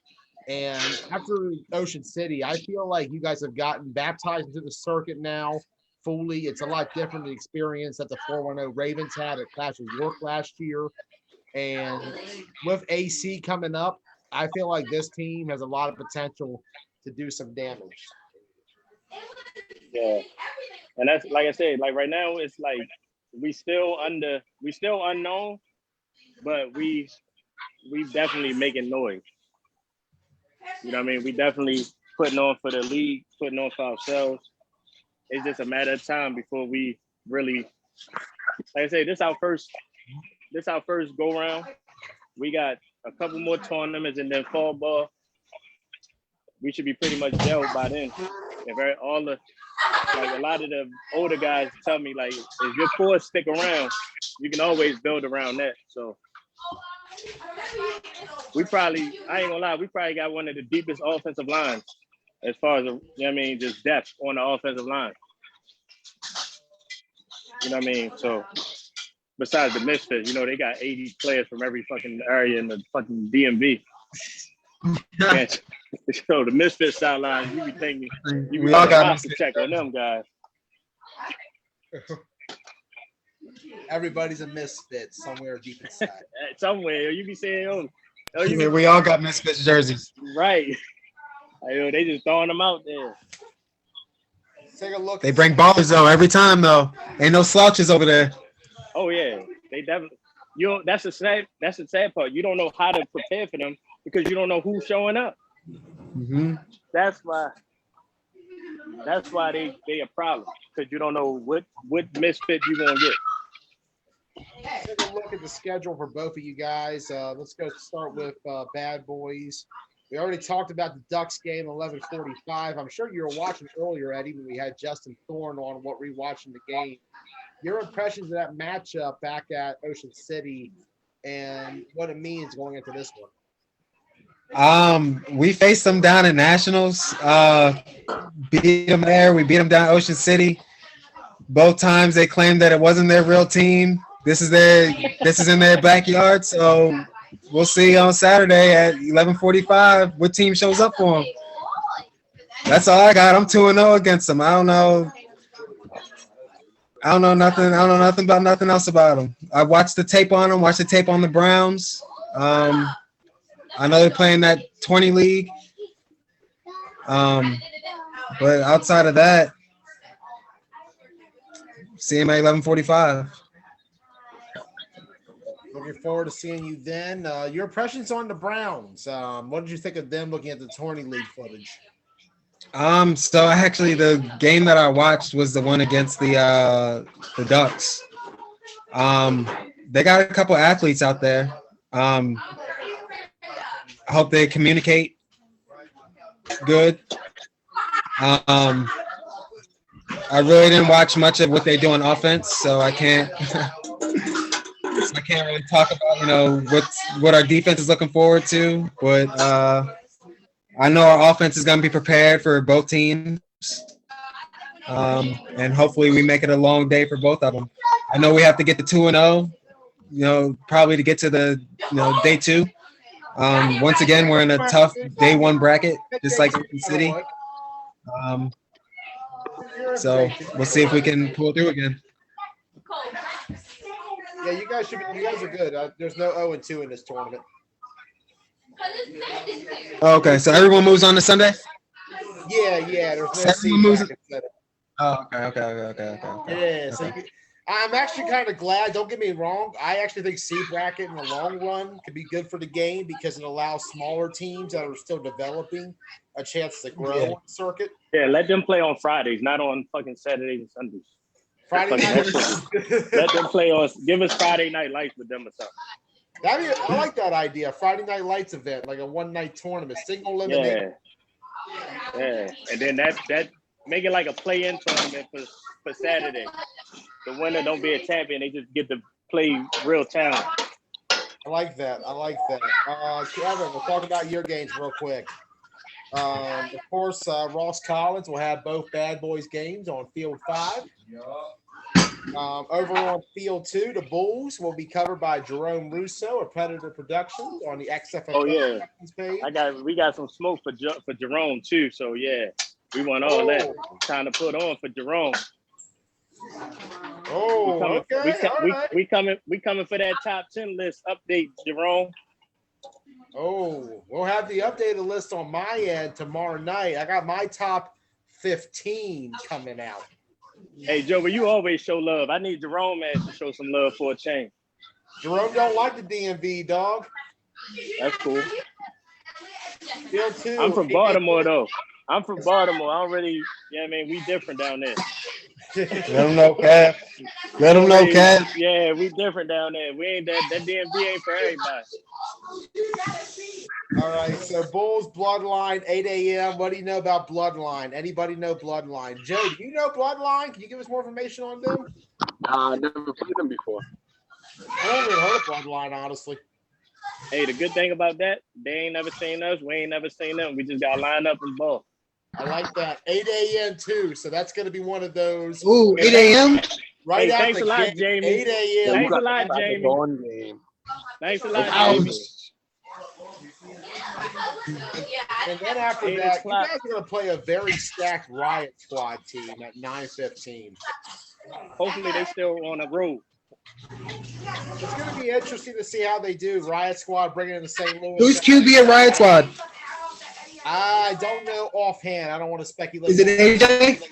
And after Ocean City, I feel like you guys have gotten baptized into the circuit now fully. It's a lot different the experience that the 410 Ravens had at Clash of York last year. And with AC coming up, I feel like this team has a lot of potential to do some damage. Yeah. And that's like I said, like right now it's like we still unknown, but we definitely making noise. You know what I mean? We definitely putting on for the league, putting on for ourselves. It's just a matter of time before we really, like I say, this our first go round. We got a couple more tournaments and then fall ball. We should be pretty much dealt by then. If a lot of the older guys tell me, like, if your core stick around, you can always build around that. So I ain't gonna lie, we probably got one of the deepest offensive lines as far as, you know what I mean, just depth on the offensive line. You know what I mean? So besides the Misfits, you know, they got 80 players from every fucking area in the fucking DMV. So the Misfits sideline, you be thinking you all got to check on them guys. Everybody's a misfit somewhere deep inside. Somewhere you be saying, we all got Misfits jerseys. Right. They just throwing them out there. Take a look. They bring ballers though every time though. Ain't no slouches over there. Oh yeah, they definitely. That's the sad part. You don't know how to prepare for them because you don't know who's showing up. Mm-hmm. That's why they a problem because you don't know what misfit you gonna get. Take a look at the schedule for both of you guys. Let's go start with Bad Boys. We already talked about the Ducks game, 11:45. I'm sure you were watching earlier, Eddie, when we had Justin Thorn on what rewatching the game. your impressions of that matchup back at Ocean City and what it means going into this one. We faced them down in nationals. Beat them there. We beat them down at Ocean City. Both times they claimed that it wasn't their real team. This is in their backyard. So we'll see on Saturday at 11:45 what team shows up for them. That's all I got. I'm 2-0 against them. I don't know nothing. I don't know nothing about nothing else about them. I watched the tape on them. Watched the tape on the Browns. I know they're playing that 20 league. But outside of that, see him at 11:45. Looking forward to seeing you then. Your impressions on the Browns. What did you think of them looking at the 20 league footage? So actually the game that I watched was the one against the Ducks. They got a couple athletes out there. I hope they communicate good. I really didn't watch much of what they do on offense, so I can't really talk about what our defense is looking forward to. But I know our offense is going to be prepared for both teams, and hopefully we make it a long day for both of them. I know we have to get to 2-0, probably to get to the day 2. Once again, we're in a tough day 1 bracket, just like Ocean City. So we'll see if we can pull through again. Yeah, you guys are good. There's no 0-2 in this tournament. Okay, so everyone moves on to Sunday? Yeah. There's no Everyone seed moves. bracket set up. Oh, okay. Yeah, so I'm actually kind of glad. Don't get me wrong. I actually think C bracket in the long run could be good for the game because it allows smaller teams that are still developing a chance to grow on the circuit. Yeah, let them play on Fridays, not on fucking Saturdays and Sundays. Friday night. Let them play on. Give us Friday night lights with them or something. I like that idea. Friday night lights event, like a one-night tournament, single elimination. Yeah, and then that make it like a play-in tournament for Saturday. The winner don't be a champion; they just get to play real talent. I like that. Kevin, we'll talk about your games real quick. Of course, Ross Collins will have both Bad Boys games on Field 5. Over on Field 2, the Bulls will be covered by Jerome Russo of Predator Productions on the XFL page. We got some smoke for Jerome too. So yeah, we want all that. Trying to put on for Jerome. We coming for that top 10 list update, Jerome. We'll have the updated list on my end tomorrow night. I got my top 15 coming out. Hey, Joe, but you always show love. I need Jerome, man, to show some love for a change. Jerome don't like the DMV, dog. That's cool. Field 2. I'm from Baltimore, though. I don't really, we different down there. Let them know, Cat. Yeah, we different down there. We ain't that DMV ain't for everybody. All right, so Bulls Bloodline, 8 a.m. What do you know about Bloodline? Anybody know Bloodline? Joe, do you know Bloodline? Can you give us more information on them? I never played them before. I haven't even heard of Bloodline, honestly. Hey, the good thing about that, they ain't never seen us. We ain't never seen them. We just got lined up and ball. I like that. 8 a.m. too, so that's going to be one of those. Ooh, 8 a.m.? Right hey, out thanks the a lot, gate, Jamie. 8 a.m. Thanks a lot, Jamie. Thanks a lot, Jamie. And then after that, you guys are going to play a very stacked Riot Squad team at 9:15. Hopefully they still on the road. It's going to be interesting to see how they do. Riot Squad bringing in the St. Louis. Who's QB at Riot Squad? I don't know offhand. I don't want to speculate. Is it AJ?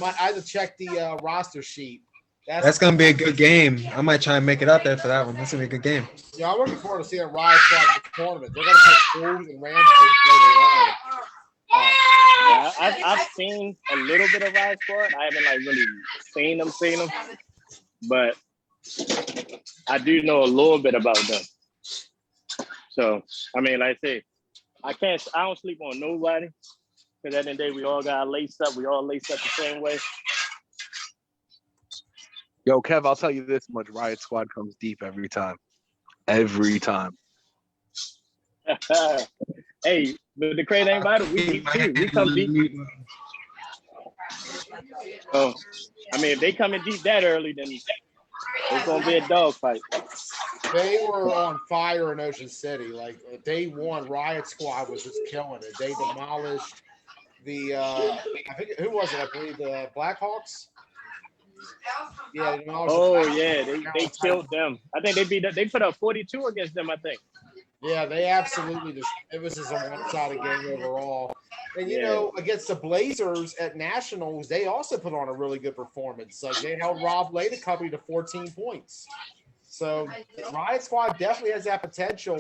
I have to check the roster sheet. That's going to be a good game. I might try and make it out there for that one. That's going to be a good game. Yeah, I'm looking forward to seeing Riot Squad in the tournament. They're going to play Boyz and Rampage later on. I've seen a little bit of Riot Squad. I haven't really seen them, but I do know a little bit about them. So like I say, I don't sleep on nobody because at the end of the day we all got laced up. We all laced up the same way. Yo, Kev, I'll tell you this much: Riot Squad comes deep every time. Every time. Hey, but the crazy thing about it, we deep too. We come deep. Oh, I mean, if they come in deep that early, then it's gonna be a dogfight. They were on fire in Ocean City. Like day one, Riot Squad was just killing it. They demolished the I think who was it? I believe the Blackhawks. Yeah, they demolished the Oh Blackhawks. yeah, they killed them. I think they put up 42 against them. I think. Yeah, they absolutely just it was just a one-sided game overall. And you Yeah. know, against the Blazers at Nationals, they also put on a really good performance. Like they held Rob Lay company to 14 points. So Riot Squad definitely has that potential.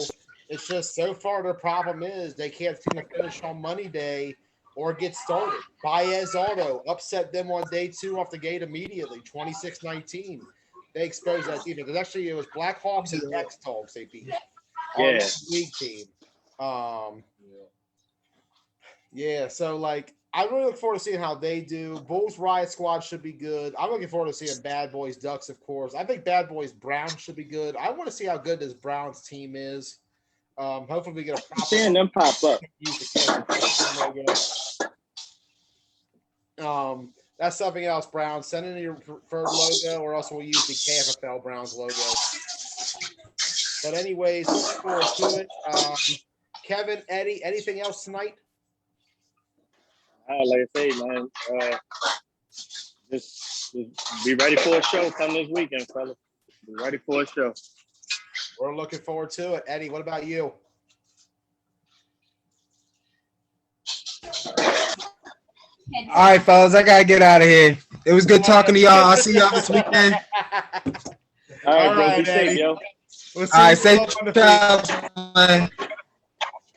It's just so far the problem is they can't seem to finish on money day or get started. Baez Auto upset them on day two off the gate immediately, 26-19. They exposed that defense. Actually, it was Blackhawks and X-Dogs they beat. Our Yeah. league team. Yeah, so like I really look forward to seeing how they do. Bulls Riot Squad should be good. I'm looking forward to seeing Bad Boys Ducks, of course. I think Bad Boys Browns should be good. I want to see how good this Browns team is. Hopefully we get a proper Seeing them pop up. That's something else, Browns. Send in your preferred logo, or else we'll use the KFFL Browns logo. But anyways, looking forward to it. Kevin, Eddie, anything else tonight? Like I say, man, just be ready for a show come this weekend, fellas. Be ready for a show. We're looking forward to it. Eddie, what about you? All right, fellas, I gotta get out of here. It was good talking to y'all. I'll see y'all this weekend. All right, bro. right, Be Eddie. safe, yo. We'll see All right, you safe on the travels, man.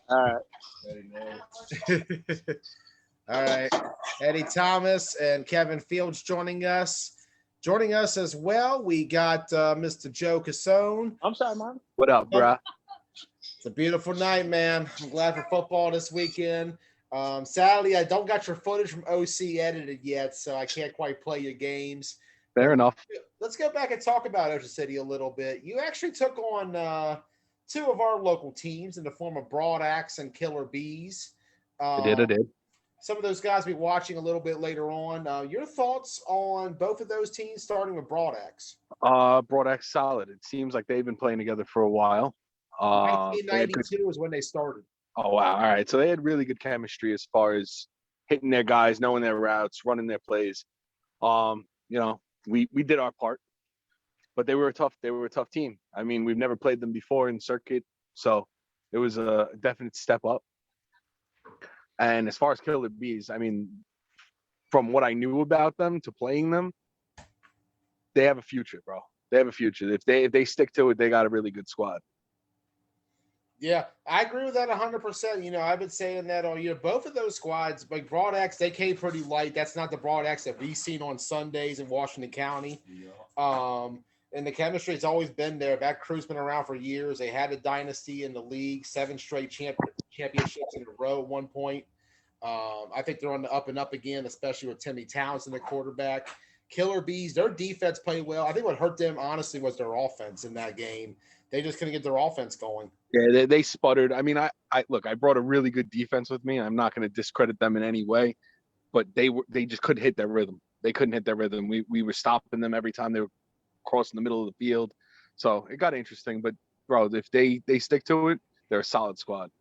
All field. All right. Eddie Thomas and Kevin Fields joining us. Joining us as well, we got Mr. Joe Cassone. I'm sorry, man. What up, bruh? It's a beautiful night, man. I'm glad for football this weekend. Sadly, I don't got your footage from OC edited yet, so I can't quite play your games. Fair enough. Let's go back and talk about Ocean City a little bit. You actually took on two of our local teams in the form of Broad Axe and Killer Bees. I did. Some of those guys we'll be watching a little bit later on. Your thoughts on both of those teams, starting with Broad Axe? Broad X solid. It seems like they've been playing together for a while. 1992 is when they started. Oh wow! All right, so they had really good chemistry as far as hitting their guys, knowing their routes, running their plays. We did our part, but they were a tough team. I mean, we've never played them before in circuit, so it was a definite step up. And as far as Killer Bees, I mean, from what I knew about them to playing them, they have a future, bro. They have a future. If they stick to it, they got a really good squad. Yeah, I agree with that 100%. You know, I've been saying that all year. Both of those squads, like Broad Axe, they came pretty light. That's not the Broad Axe that we've seen on Sundays in Washington County. And the chemistry has always been there. That crew's been around for years. They had a dynasty in the league, 7 straight championships in a row at one point. I think they're on the up and up again, especially with Timmy Townsend, the quarterback. Killer Bees, their defense played well. I think what hurt them, honestly, was their offense in that game. They just couldn't get their offense going. Yeah, they sputtered. I mean, I brought a really good defense with me. I'm not going to discredit them in any way, but they just couldn't hit their rhythm. They couldn't hit their rhythm. We were stopping them every time they were crossing the middle of the field. So it got interesting. But bro, if they stick to it, they're a solid squad.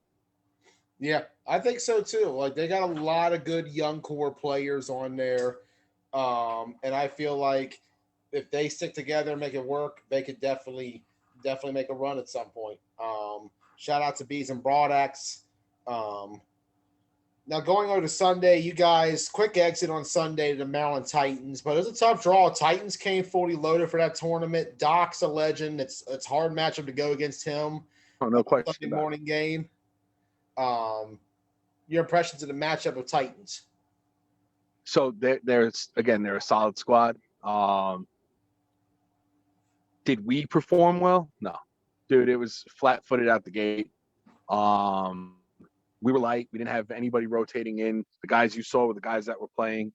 Yeah, I think so too. Like they got a lot of good young core players on there. And I feel like if they stick together and make it work, they could definitely make a run at some point. Shout out to Bees and Broad Axe. Now going over to Sunday, you guys, quick exit on Sunday to the Maryland Titans, but it was a tough draw. Titans came fully loaded for that tournament. Doc's a legend. It's hard matchup to go against him. Oh, no question. Sunday morning game. Your impressions of the matchup of Titans? So they're a solid squad. Did we perform well? No, dude, it was flat-footed out the gate. We were light. We didn't have anybody rotating in. The guys you saw were the guys that were playing.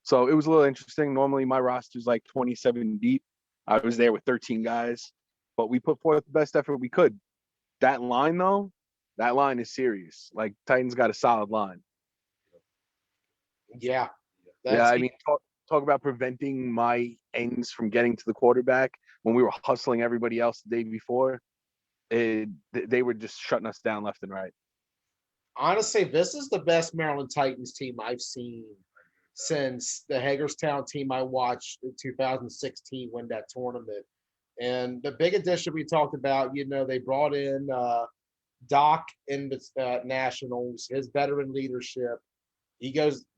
So it was a little interesting. Normally my roster's like 27 deep. I was there with 13 guys, but we put forth the best effort we could. That line though, that line is serious. Like Titans got a solid line. Yeah. Yeah, I mean, talk about preventing my ends from getting to the quarterback when we were hustling everybody else the day before. They were just shutting us down left and right. Honestly, this is the best Maryland Titans team I've seen since the Hagerstown team I watched in 2016 win that tournament. And the big addition we talked about, they brought in Doc in the Nationals, his veteran leadership.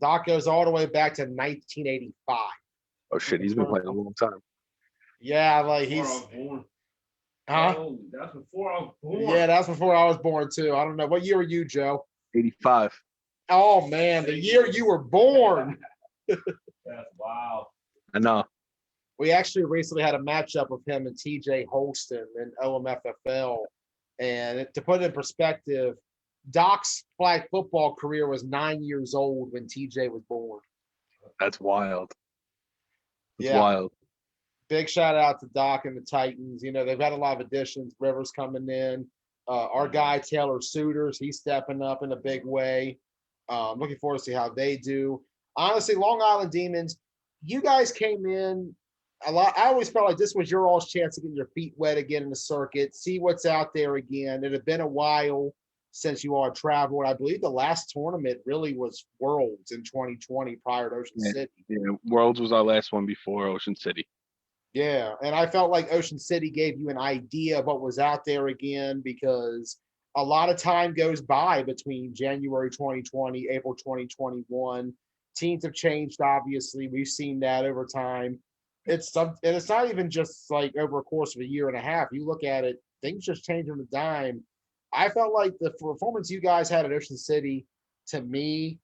Doc goes all the way back to 1985. Oh shit, he's been playing a long time. Yeah, like Before I he's was born. huh? Oh, that's before I was born. Yeah, that's before I was born too. I don't know. What year were you, Joe? 85. Oh man, the year you were born. That's wow. I know. We actually recently had a matchup with him and TJ Holston in OMFFL. And to put it in perspective, Doc's flag football career was 9 years old when TJ was born. That's wild. That's Yeah. wild. Big shout out to Doc and the Titans. They've had a lot of additions. Rivers coming in. Our guy Taylor Suitors, he's stepping up in a big way. Looking forward to see how they do. Honestly, Long Island Demons, you guys came in a lot. I always felt like this was your all's chance to get your feet wet again in the circuit, see what's out there again. It had been a while since you all traveled. I believe the last tournament really was Worlds in 2020 prior to Ocean City. Yeah, Worlds was our last one before Ocean City. Yeah, and I felt like Ocean City gave you an idea of what was out there again because a lot of time goes by between January 2020, April 2021. Teams have changed, obviously. We've seen that over time. And it's not even just like over a course of a year and a half. You look at it, things just change on a dime. I felt like the performance you guys had at Ocean City, to me,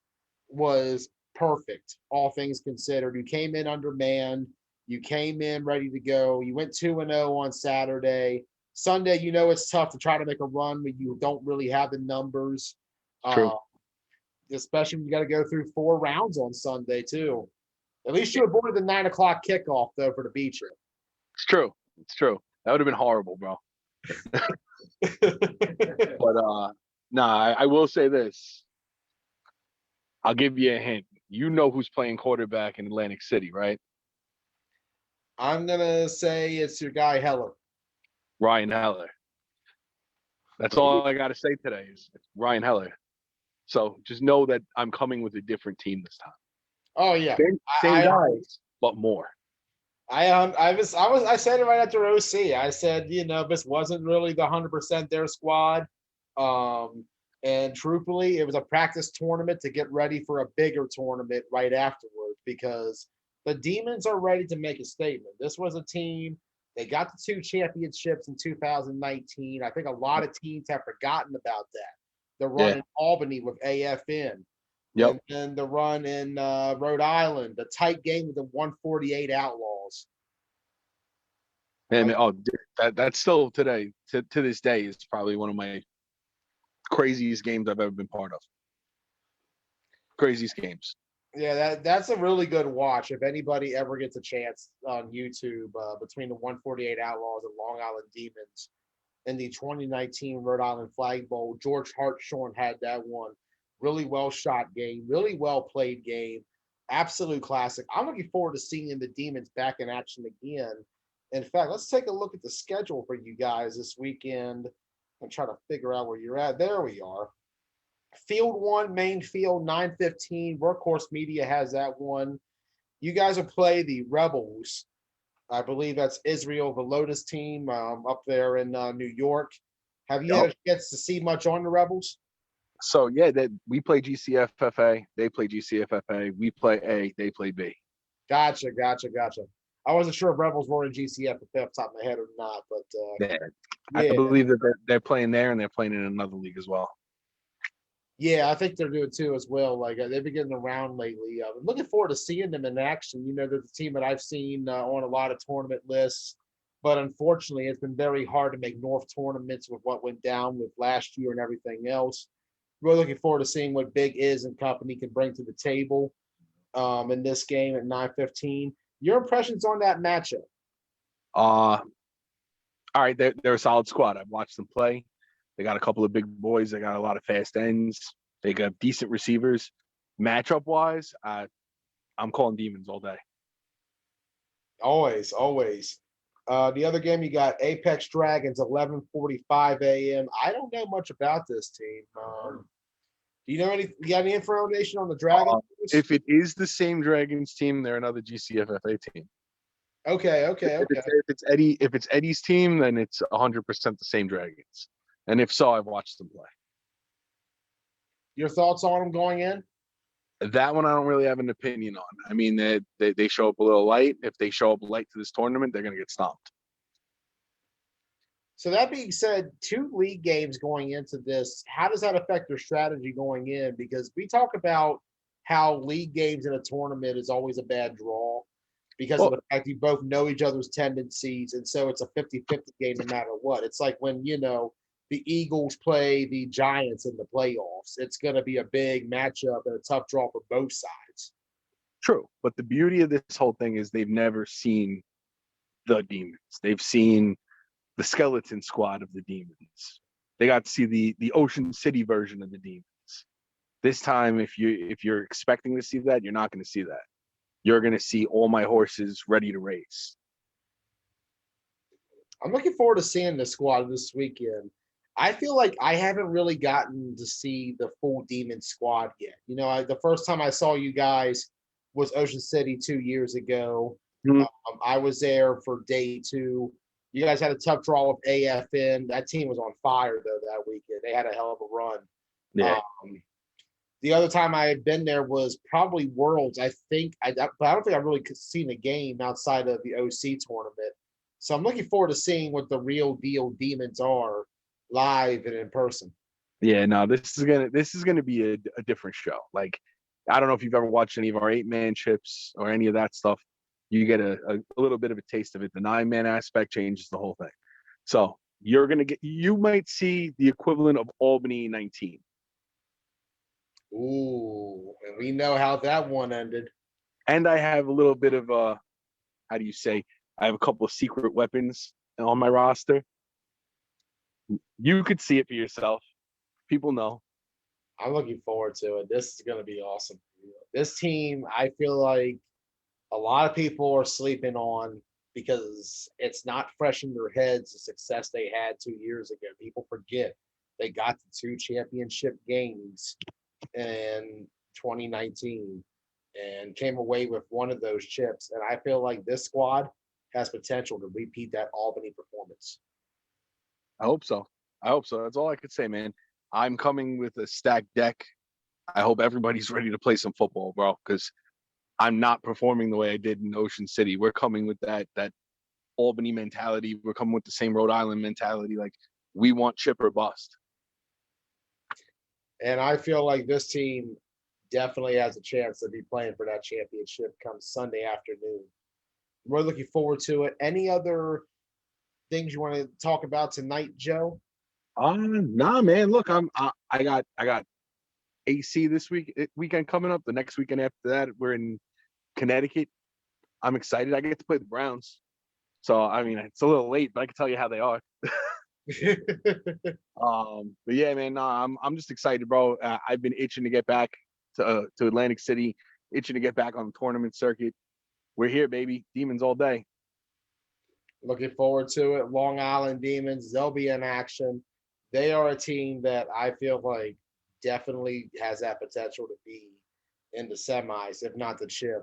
was perfect, all things considered. You came in undermanned. You came in ready to go. You went 2-0 on Saturday. Sunday, it's tough to try to make a run when you don't really have the numbers. True. Especially when you got to go through 4 rounds on Sunday, too. At least you avoided the 9 o'clock kickoff, though, for the beach trip. It's true. It's true. That would have been horrible, bro. But I will say this. I'll give you a hint. You know who's playing quarterback in Atlantic City, right? I'm going to say it's your guy, Heller. Ryan Heller. That's all I got to say today is Ryan Heller. So just know that I'm coming with a different team this time. Oh, yeah. Same guys, but more. I said it right after OC. I said, this wasn't really the 100% their squad. And truthfully, it was a practice tournament to get ready for a bigger tournament right afterwards because the Demons are ready to make a statement. This was a team, they got the 2 championships in 2019. I think a lot of teams have forgotten about that. The run in Albany with AFN. Yep. And the run in Rhode Island, the tight game with the 148 Outlaws. And that's still today, to this day, is probably one of my craziest games I've ever been part of. Craziest games. Yeah, that's a really good watch. If anybody ever gets a chance on YouTube, between the 148 Outlaws and Long Island Demons in the 2019 Rhode Island Flag Bowl, George Hartshorn had that one. Really well shot game, really well played game, absolute classic. I'm looking forward to seeing the Demons back in action again. In fact, let's take a look at the schedule for you guys this weekend and try to figure out where you're at. There we are. Field 1, main field, 9:15. Workhorse Media has that one. You guys will play the Rebels. I believe that's Israel Velota's team up there in New York. Have you had a chance to see much on the Rebels? So, yeah, we play GCFFA. They play GCFFA. We play A. They play B. Gotcha. I wasn't sure if Rebels were in GCFFA off the top of my head or not, but I believe that they're playing there and they're playing in another league as well. Yeah, I think they're doing too as well. Like they've been getting around lately. I'm looking forward to seeing them in action. They're the team that I've seen on a lot of tournament lists, but unfortunately, it's been very hard to make North tournaments with what went down with last year and everything else. Really looking forward to seeing what Big Is and company can bring to the table. in this game at 9:15. Your impressions on that matchup? All right, they're a solid squad. I've watched them play. They got a couple of big boys. They got a lot of fast ends. They got decent receivers. Matchup wise, I'm calling Demons all day. Always, always. The other game you got Apex Dragons, 11:45 a.m. I don't know much about this team. Do you know you got any information on the Dragons? If it is the same Dragons team, they're another GCFFA team. Okay. If it's Eddie's team, then it's 100% the same Dragons. And if so, I've watched them play. Your thoughts on them going in? That one I don't really have an opinion on. I mean, they show up a little light. If they show up light to this tournament, they're going to get stomped. So that being said, 2 league games going into this, how does that affect their strategy going in? Because we talk about how league games in a tournament is always a bad draw because of the fact you both know each other's tendencies. And so it's a 50-50 game no matter what. It's like when, the Eagles play the Giants in the playoffs. It's going to be a big matchup and a tough draw for both sides. True. But the beauty of this whole thing is they've never seen the Demons. They've seen the skeleton squad of the Demons. They got to see the Ocean City version of the Demons. This time, if you're expecting to see that, you're not going to see that. You're going to see all my horses ready to race. I'm looking forward to seeing the squad this weekend. I feel like I haven't really gotten to see the full Demon squad yet. The first time I saw you guys was Ocean City 2 years ago. Mm-hmm. I was there for day 2. You guys had a tough draw with AFN. That team was on fire, though, that weekend. They had a hell of a run. Yeah. The other time I had been there was probably Worlds. I don't think I've really seen a game outside of the OC tournament. So I'm looking forward to seeing what the real deal Demons are live and in person. Yeah, no, this is gonna be a different show. Like, I don't know if you've ever watched any of our 8-man chips or any of that stuff. You get a little bit of a taste of it. The 9-man aspect changes the whole thing. So you might see the equivalent of Albany 19. Ooh, and we know how that one ended. And I have a little bit of how do you say? I have a couple of secret weapons on my roster. You could see it for yourself. People know. I'm looking forward to it. This is going to be awesome. This team, I feel like a lot of people are sleeping on because it's not fresh in their heads the success they had 2 years ago. People forget they got the 2 championship games in 2019 and came away with one of those chips. And I feel like this squad has potential to repeat that Albany performance. I hope so. That's all I could say, man. I'm coming with a stacked deck. I hope everybody's ready to play some football, bro, because I'm not performing the way I did in Ocean City. We're coming with that Albany mentality. We're coming with the same Rhode Island mentality. Like, we want chip or bust. And I feel like this team definitely has a chance to be playing for that championship come Sunday afternoon. We're looking forward to it. Any other things you want to talk about tonight, Joe? Nah, man. Look, I got AC this weekend coming up. The next weekend after that, we're in Connecticut. I'm excited. I get to play the Browns. So I mean, it's a little late, but I can tell you how they are. But yeah, man. Nah, I'm just excited, bro. I've been itching to get back to Atlantic City, itching to get back on the tournament circuit. We're here, baby. Demons all day. Looking forward to it. Long Island Demons, they'll be in action. They are a team that I feel like definitely has that potential to be in the semis, if not the chip.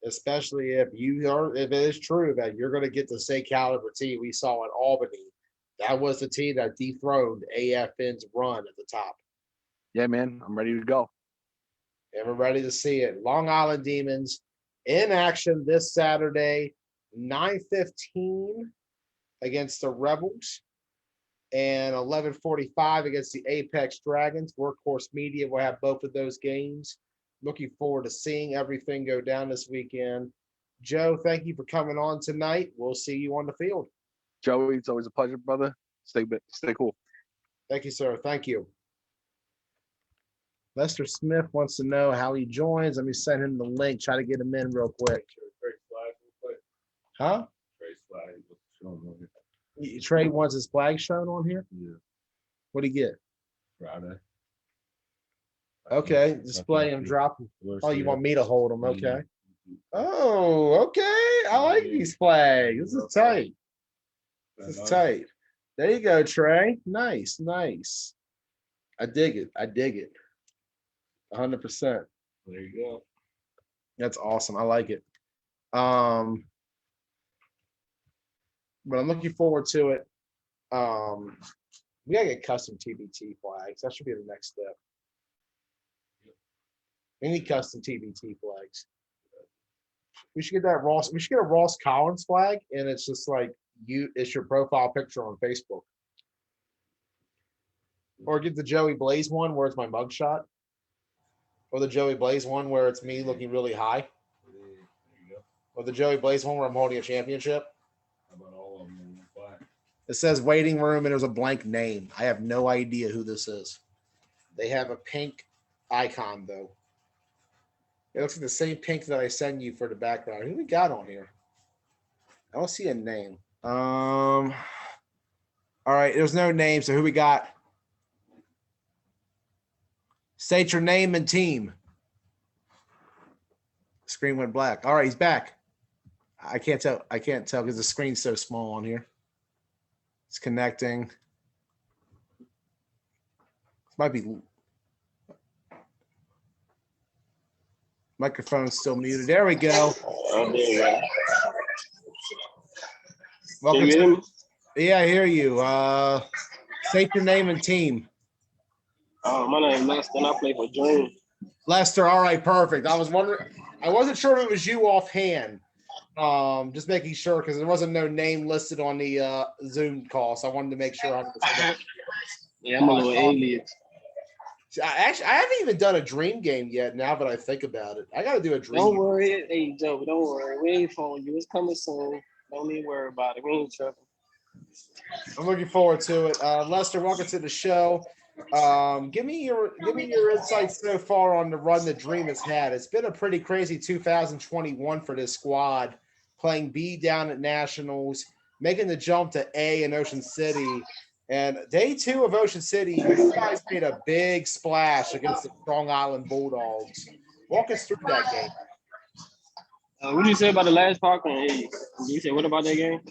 Especially if it is true that you're going to get the same caliber team we saw in Albany. That was the team that dethroned AFN's run at the top. Yeah, man. I'm ready to go. And we're ready to see it. Long Island Demons in action this Saturday, 9:15 against the Rebels and 11:45 against the Apex Dragons. Workhorse Media will have both of those games. Looking forward to seeing everything go down this weekend. Joe, thank you for coming on tonight. We'll see you on the field. Joey, it's always a pleasure, brother. Stay cool. Thank you, sir. Thank you. Lester Smith wants to know how he joins. Let me send him the link. Try to get him in real quick. Huh? Trey wants his flag shown on here? Yeah. What'd he get? Friday. Okay, display him, drop him. Oh, you want me to hold him? Okay. Oh, okay. I like these flags. This is tight. This is tight. There you go, Trey. Nice, nice. I dig it. I dig it. 100%. There you go. That's awesome. I like it. But I'm looking forward to it. We gotta get custom TBT flags. That should be the next step. We need custom TBT flags. We should get that Ross. We should get a Ross Collins flag, and it's just like it's your profile picture on Facebook. Or get the Joey Blaze one where it's my mugshot. Or the Joey Blaze one where it's me looking really high. Or the Joey Blaze one where I'm holding a championship. How about all of them in one flag? It says waiting room and there's a blank name. I have no idea who this is. They have a pink icon though. It looks like the same pink that I send you for the background. Who we got on here? I don't see a name. All right, there's no name. So who we got? State your name and team. Screen went black. All right, he's back. I can't tell because the screen's so small on here. It's connecting. Might be microphone's still muted. There we go. Oh, there you go. Welcome Can you hear me? Yeah, I hear you. State your name and team. My name is Lester, and I play for Dream. Lester, all right, perfect. I was wondering, I wasn't sure if it was you offhand. Just making sure because there wasn't no name listed on the Zoom call, so I wanted to make sure. Yeah, I'm a little alias. I haven't even done a dream game yet. Now that I think about it, I got to do a dream. Don't worry, hey Joe, don't worry. We ain't phoning you. It's coming soon. Don't even worry about it. We ain't tripping. I'm looking forward to it. Lester, welcome to the show. Give me your insights so far on the run the Dream has had. It's been a pretty crazy 2021 for this squad, playing B down at Nationals, making the jump to A in Ocean City. And day 2 of Ocean City, you guys made a big splash against the Strong Island Bulldogs. Walk us through that game. What did you say about the last part? You said what about that game?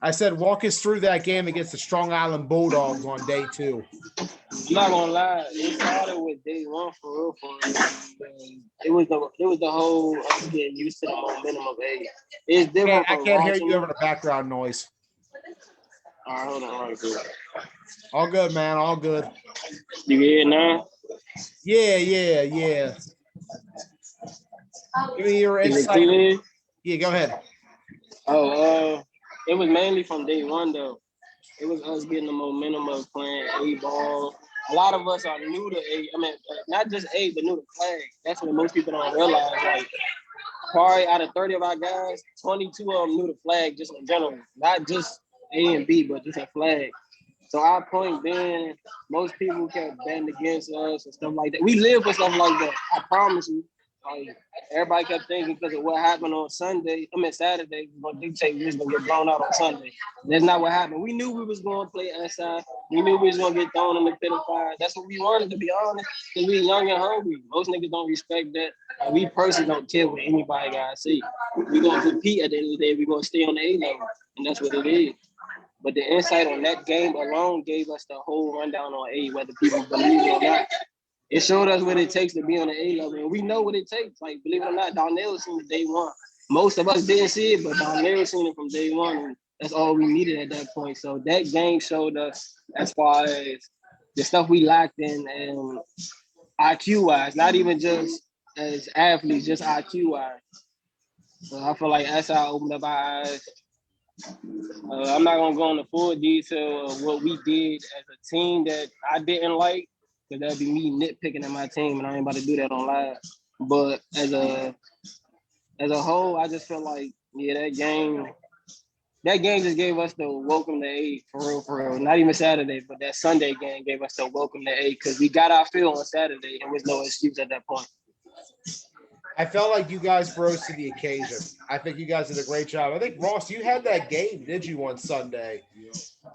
I said walk us through that game against the Strong Island Bulldogs on day 2. I'm not gonna lie, it started with day 1 for real. It was the whole us getting used to the momentum of A. It's different. I can't hear you over the background noise. All right, hold on, all right, good. All good, man. All good. You can hear it now? Yeah. Give me your Is it insight. clear? Yeah, go ahead. It was mainly from day 1 though. It was us getting the momentum of playing A ball. A lot of us are new to A. I mean, not just A, but new to flag. That's what most people don't realize. Like, probably out of 30 of our guys, 22 of them new to flag just in general. Not just A and B, but just a flag. So our point being, most people kept betting against us and stuff like that. We live for stuff like that. I promise you. Like, everybody kept thinking because of what happened on Saturday, we're going to dictate we was going to get blown out on Sunday. That's not what happened. We knew we was going to play SI. We knew we was going to get thrown in the pit of fire. That's what we wanted, to be honest, because we young and hungry. Most niggas don't respect that. And we personally don't care what anybody got to see. We're going to compete at the end of the day. We're going to stay on the A level, and that's what it is. But the insight on that game alone gave us the whole rundown on A, whether people believe it or not. It showed us what it takes to be on the A level, and we know what it takes. Like, believe it or not, Donnell seen it day 1. Most of us didn't see it, but Donnell seen it from day 1, and that's all we needed at that point. So that game showed us as far as the stuff we lacked in and IQ-wise, not even just as athletes, just IQ-wise. So I feel like SI opened up our eyes. I'm not gonna go into full detail of what we did as a team that I didn't like, because that'd be me nitpicking at my team, and I ain't about to do that on live. But as a whole, I just feel like, yeah, that game, that game just gave us the welcome to A for real, for real. Not even Saturday, but that Sunday game gave us the welcome to A because we got our fill on Saturday and was no excuse at that point. I felt like you guys rose to the occasion. I think you guys did a great job. I think, Ross, you had that game, did you, on Sunday?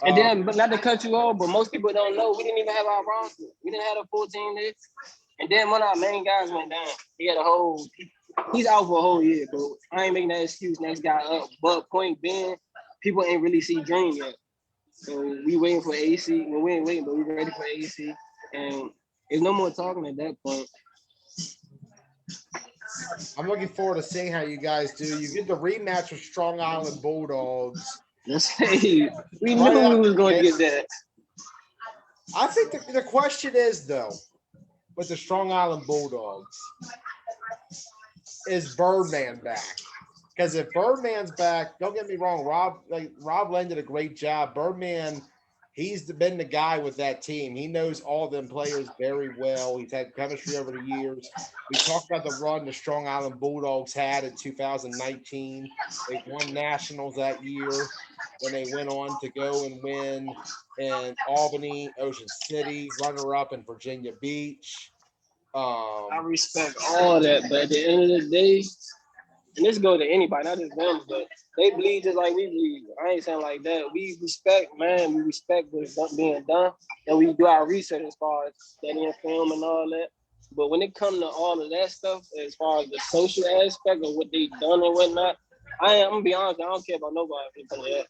And then, but not to cut you off, but most people don't know we didn't even have our roster. We didn't have a full team there. And then one of our main guys went down. He had he's out for a whole year, but I ain't making that excuse. Next guy up. But point being, people ain't really see Dream yet. So we waiting for AC. Well, we ain't waiting, but we ready for AC. And there's no more talking at that point. I'm looking forward to seeing how you guys do. You get the rematch with Strong Island Bulldogs. Let's say we knew we was going to get that. I think the question is, though, with the Strong Island Bulldogs, is Birdman back? Because if Birdman's back, don't get me wrong, Rob Lane did a great job. Birdman, he's been the guy with that team. He knows all them players very well. He's had chemistry over the years. We talked about the run the Strong Island Bulldogs had in 2019. They won nationals that year. Then they went on to go and win in Albany, Ocean City, runner-up in Virginia Beach. I respect all that, but at the end of the day, and this go to anybody, not just them, but they bleed just like we bleed. I ain't saying like that. We respect, man. We respect what's being done, and we do our research as far as studying film and all that. But when it comes to all of that stuff, as far as the social aspect of what they done and whatnot, I'm gonna be honest. I don't care about nobody when it comes to that.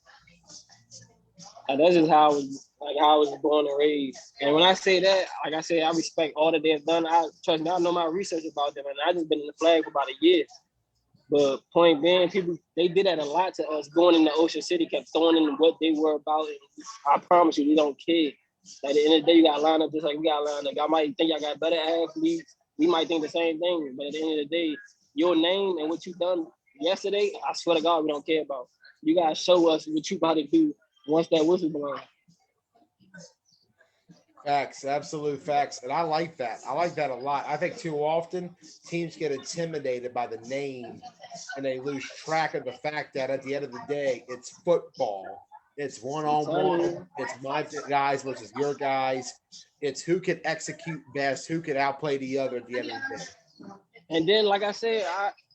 Like, that's just how I was born and raised. And when I say that, like I said, I respect all that they've done. Trust me, I know my research about them, and I just been in the flag for about a year. But point being, people, they did that a lot to us going into Ocean City, kept throwing in what they were about. And I promise you, we don't care. At the end of the day, you got to line up just like we got to line up. I might think y'all got better athletes. We might think the same thing. But at the end of the day, your name and what you done yesterday, I swear to God, we don't care about. You got to show us what you about to do once that whistle blows. Facts, absolute facts. And I like that. I like that a lot. I think too often teams get intimidated by the name and they lose track of the fact that at the end of the day, it's football. It's one-on-one. It's my guys versus your guys. It's who can execute best, who can outplay the other at the end of the day. And then, like I said,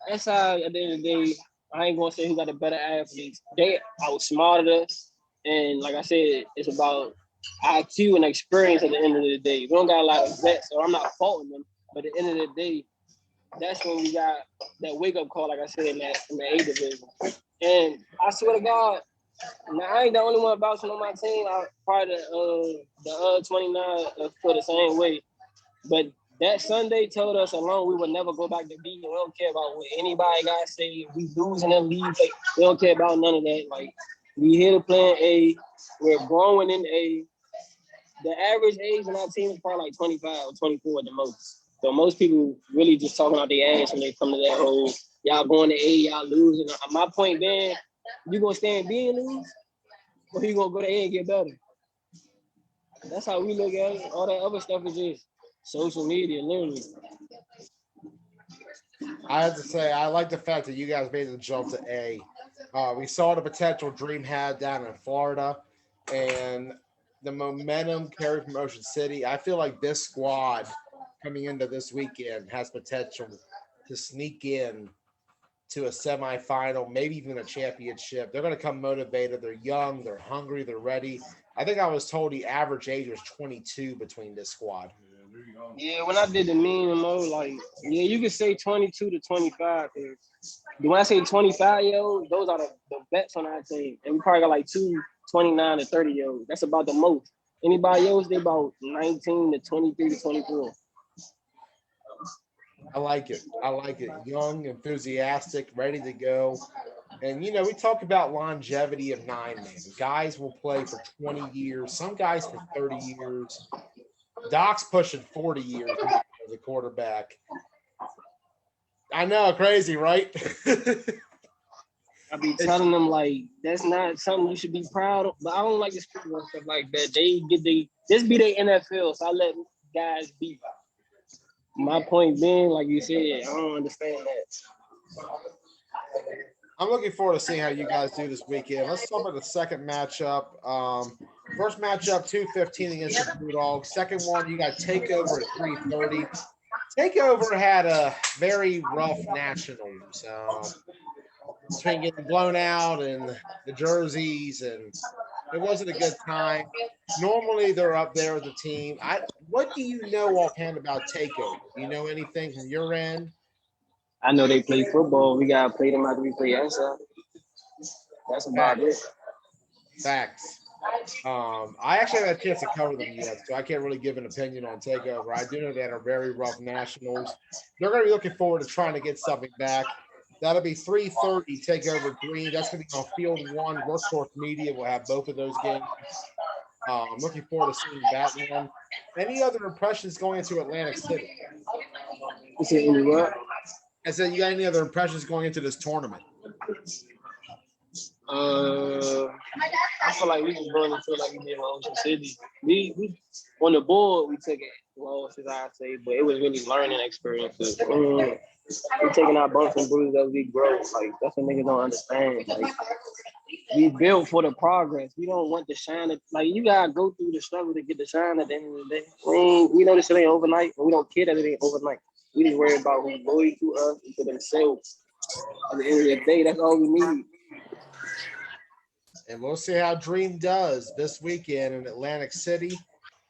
that's how at the end of the day, I ain't gonna say who got the better athletes. They outsmarted us. And like I said, it's about IQ and experience at the end of the day. We don't got a lot of vets, so I'm not faulting them. But at the end of the day, that's when we got that wake-up call, like I said, in the A division. And I swear to God, now I ain't the only one vouching on my team. I part of the 29 for the same way. But that Sunday told us alone we would never go back to B. We don't care about what anybody got to say. We losing and leave. Like, we don't care about none of that. Like, we here to play in A. We're growing in A. The average age in our team is probably like 25 or 24 at the most. So most people really just talking out their ass when they come to that whole, y'all going to A, y'all losing. My point being, you going to stay in B and lose? Or you going to go to A and get better? That's how we look at it. All that other stuff is just social media, literally. I have to say, I like the fact that you guys made the jump to A. We saw the potential Dream had down in Florida, and the momentum carried from Ocean City. I feel like this squad coming into this weekend has potential to sneak in to a semifinal, maybe even a championship. They're going to come motivated. They're young. They're hungry. They're ready. I think I was told the average age was 22 between this squad. Yeah, when I did the meme, like, yeah, you could say 22 to 25. When I say 25-year-olds, those are the vets on our team. And we probably got like 29 to 30-year-olds. That's about the most. Anybody else, they about 19 to 23 to 24. I like it. I like it. Young, enthusiastic, ready to go. And, you know, we talk about longevity of 9-man. Guys will play for 20 years. Some guys for 30 years. Doc's pushing 40 years as a quarterback. I know, crazy, right? I be telling them, like, that's not something you should be proud of. But I don't like to speak about stuff like that. This be their NFL, so I let guys be. My point being, like you said, I don't understand that. I'm looking forward to seeing how you guys do this weekend. Let's talk about the second matchup. First matchup, 215 against the Bulldogs. Second one, you got Takeover at 330. Takeover had a very rough nationals. Between getting blown out and the jerseys, and it wasn't a good time. Normally, they're up there as a team. What do you know offhand about Takeover? Do you know anything from your end? I know they play football. We gotta play them after we play inside. That's about it. Facts. I actually haven't had a chance to cover them yet, so I can't really give an opinion on Takeover. I do know they had a very rough nationals. They're going to be looking forward to trying to get something back. That'll be 3:30 Takeover Green. That's going to be on Field 1. Workhorse Media will have both of those games. I'm looking forward to seeing that one. Any other impressions going into Atlantic City? You said any what? I said, you got any other impressions going into this tournament? I feel like we just going into like we did in Ocean City. We on the board we took it losses, I'd say, but it was really learning experiences. We're taking our bumps and bruises as we grow. Like that's what niggas don't understand. Like we built for the progress. We don't want the shine. Like you gotta go through the struggle to get the shine at the end of the day. We know this shit ain't overnight, and we don't care that it ain't overnight. We just worry about who's loyal to us and to themselves. At the end of the day, that's all we need. And we'll see how Dream does this weekend in Atlantic City.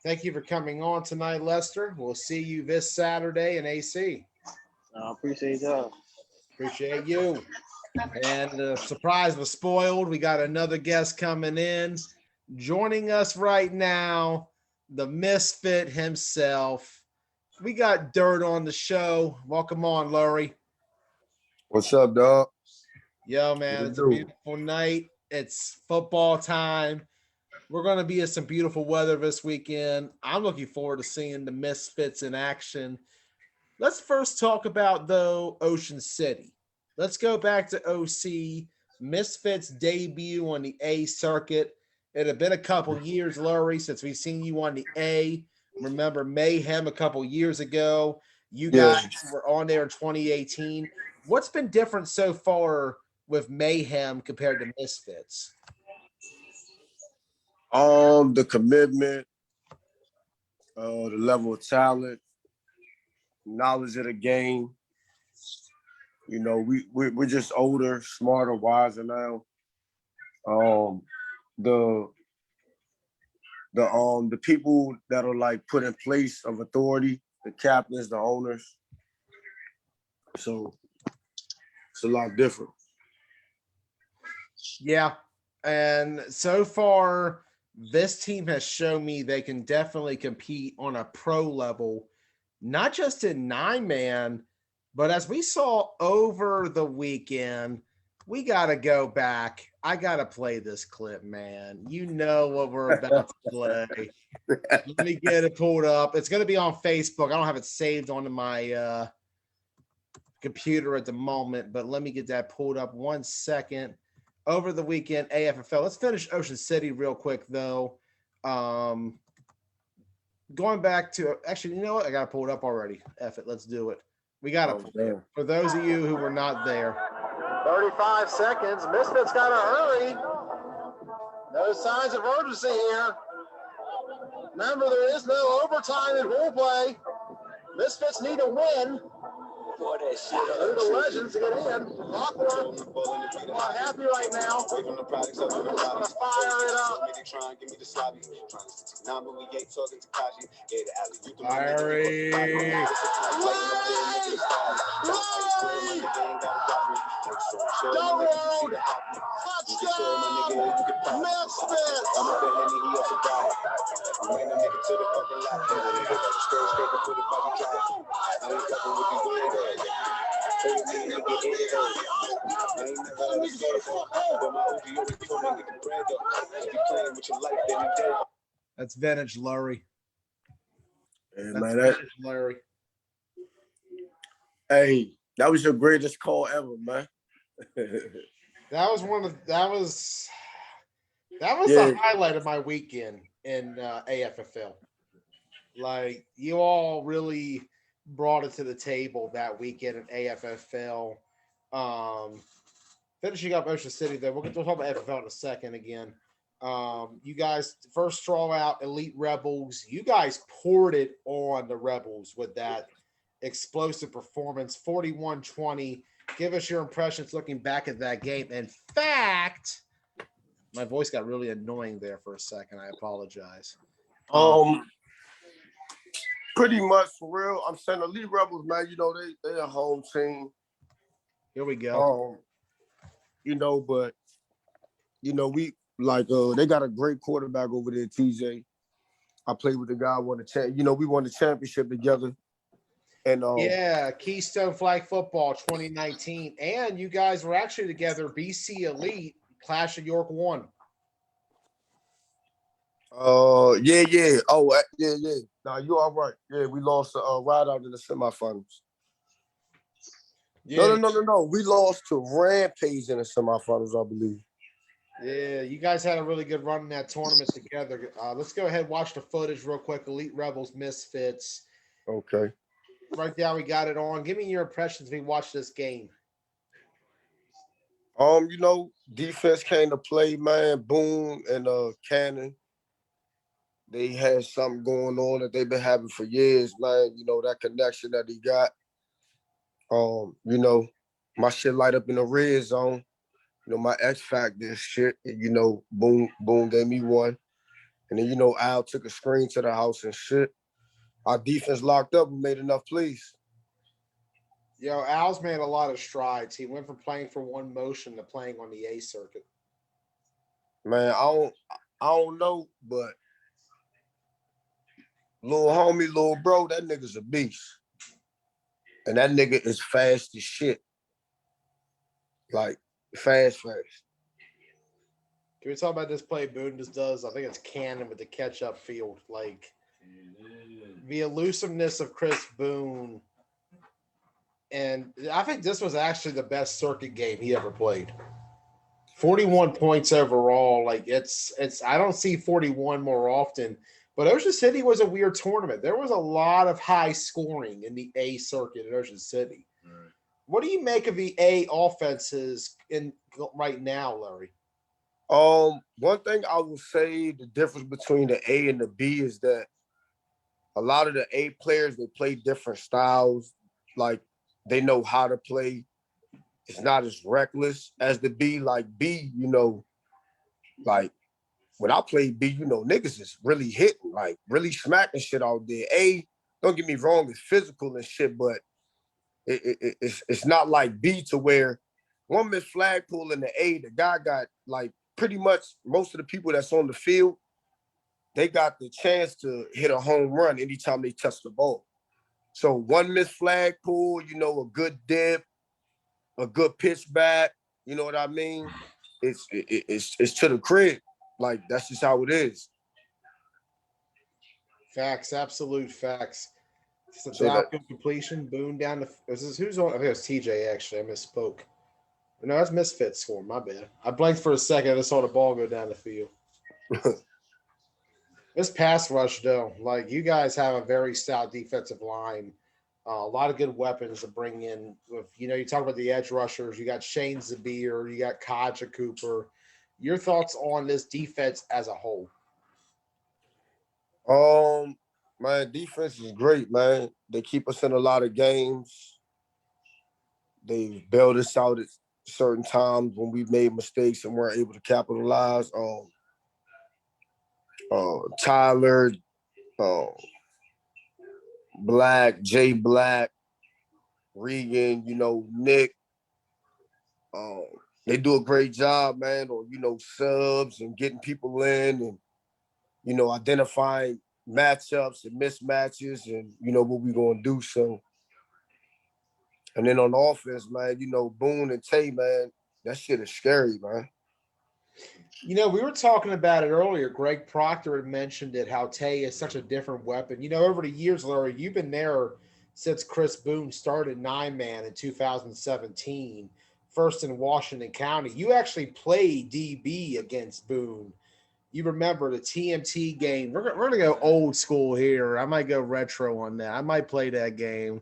Thank you for coming on tonight, Lester. We'll see you this Saturday in AC. I appreciate y'all. Appreciate you. And the surprise was spoiled. We got another guest coming in. Joining us right now, the Misfit himself. We got Dirt on the show. Welcome on, Lurry. What's up, dog? Yo, man, it's a beautiful night. It's football time. We're going to be in some beautiful weather this weekend. I'm looking forward to seeing the Misfits in action. Let's first talk about, though, Ocean City. Let's go back to OC. Misfits debut on the A circuit. It had been a couple years, Lurry, since we've seen you on the A. Remember Mayhem a couple years ago. You guys were on there in 2018. What's been different so far with Mayhem compared to Misfits? The commitment, the level of talent, knowledge of the game. You know, we're just older, smarter, wiser now. The people that are like put in place of authority, the captains, the owners. So it's a lot different. Yeah. And so far, this team has shown me they can definitely compete on a pro level, not just in 9-man, but as we saw over the weekend, we got to go back. I got to play this clip, man. You know what we're about to play. Let me get it pulled up. It's going to be on Facebook. I don't have it saved onto my computer at the moment, but let me get that pulled up 1 second. Over the weekend, AFFL. Let's finish Ocean City real quick, though. Going back to – actually, you know what? I got to pull it up already. F it. Let's do it. We got to play it. For those of you who were not there. 35 seconds. Misfits got to hurry. No signs of urgency here. Remember, there is no overtime in role play. Misfits need a win. They're the legends to get in. Awkward. Not happy right now. Gonna fire it up. Go road. Touchdown. Misfits. That's vintage Lurry. Hey, man, Lurry. Hey, that was your greatest call ever, man. That was the highlight of my weekend in AFFL. Like, you all really brought it to the table that weekend in AFFL. Finishing up Ocean City, though, we'll talk about FFL in a second again. You guys, first draw out Elite Rebels. You guys poured it on the Rebels with that explosive performance, 41-20. Give us your impressions looking back at that game. In fact, my voice got really annoying there for a second. I apologize. Pretty much for real. I'm saying the Elite Rebels, man. You know they a home team. Here we go. You know, but you know we like they got a great quarterback over there, TJ. I played with the guy won the champ. You know, we won the championship together. And yeah, Keystone Flag Football 2019, and you guys were actually together. BC Elite Clash of York 1. Yeah. Oh, yeah. Nah, you all right. Yeah, we lost right out in the semifinals. Yeah. No. We lost to Rampage in the semifinals, I believe. Yeah, you guys had a really good run in that tournament together. Let's go ahead and watch the footage real quick. Elite Rebels, Misfits. Okay. Right now, we got it on. Give me your impressions when you watch this game. You know, defense came to play, man. Boone and Cannon. They had something going on that they've been having for years, man. You know, that connection that he got. You know, my shit light up in the red zone. You know, my X Factor shit. And, you know, Boone gave me one. And then, you know, Al took a screen to the house and shit. Our defense locked up and made enough plays. Yo, Al's made a lot of strides. He went from playing for one motion to playing on the A circuit. Man, I don't know, but little homie, little bro, that nigga's a beast. And that nigga is fast as shit. Like, fast. Can we talk about this play Boone just does? I think it's Cannon with the catch-up field. Like, the elusiveness of Chris Boone. And I think this was actually the best circuit game he ever played. 41 points overall. Like, it's I don't see 41 more often. But Ocean City was a weird tournament. There was a lot of high scoring in the A circuit at Ocean City. Right. What do you make of the A offenses in right now, Larry? One thing I will say the difference between the A and the B is that a lot of the A players, they play different styles. Like, they know how to play. It's not as reckless as the B. Like B, you know, like when I play B, you know, niggas is really hitting, like really smacking shit out there. A, don't get me wrong, it's physical and shit, but it's not like B to where one Miss Flagpool in the A, the guy got like pretty much most of the people that's on the field, they got the chance to hit a home run anytime they touch the ball. So one Miss Flagpool, you know, a good dip, a good pitch back, you know what I mean? It's to the crib. Like, that's just how it is. Facts, absolute facts. So down completion, Boone down to who's on? I think it was TJ actually. I misspoke. No, that's Misfits score. My bad. I blanked for a second. I just saw the ball go down the field. This pass rush, though, like you guys have a very stout defensive line. A lot of good weapons to bring in. You know, you talk about the edge rushers. You got Shane Zabir. You got Kaja Cooper. Your thoughts on this defense as a whole? My defense is great, man. They keep us in a lot of games. They bailed us out at certain times when we've made mistakes and weren't able to capitalize. Tyler, Black, Jay Black, Regan, you know, Nick. They do a great job, man, on, you know, subs and getting people in and, you know, identifying matchups and mismatches and, you know, what we're going to do. So, and then on offense, man, you know, Boone and Tay, man, that shit is scary, man. You know, we were talking about it earlier. Greg Proctor had mentioned it, how Tay is such a different weapon. You know, over the years, Larry, you've been there since Chris Boone started 9-man in 2017, first in Washington County. You actually played DB against Boone. You remember the TMT game. We're going to go old school here. I might go retro on that. I might play that game.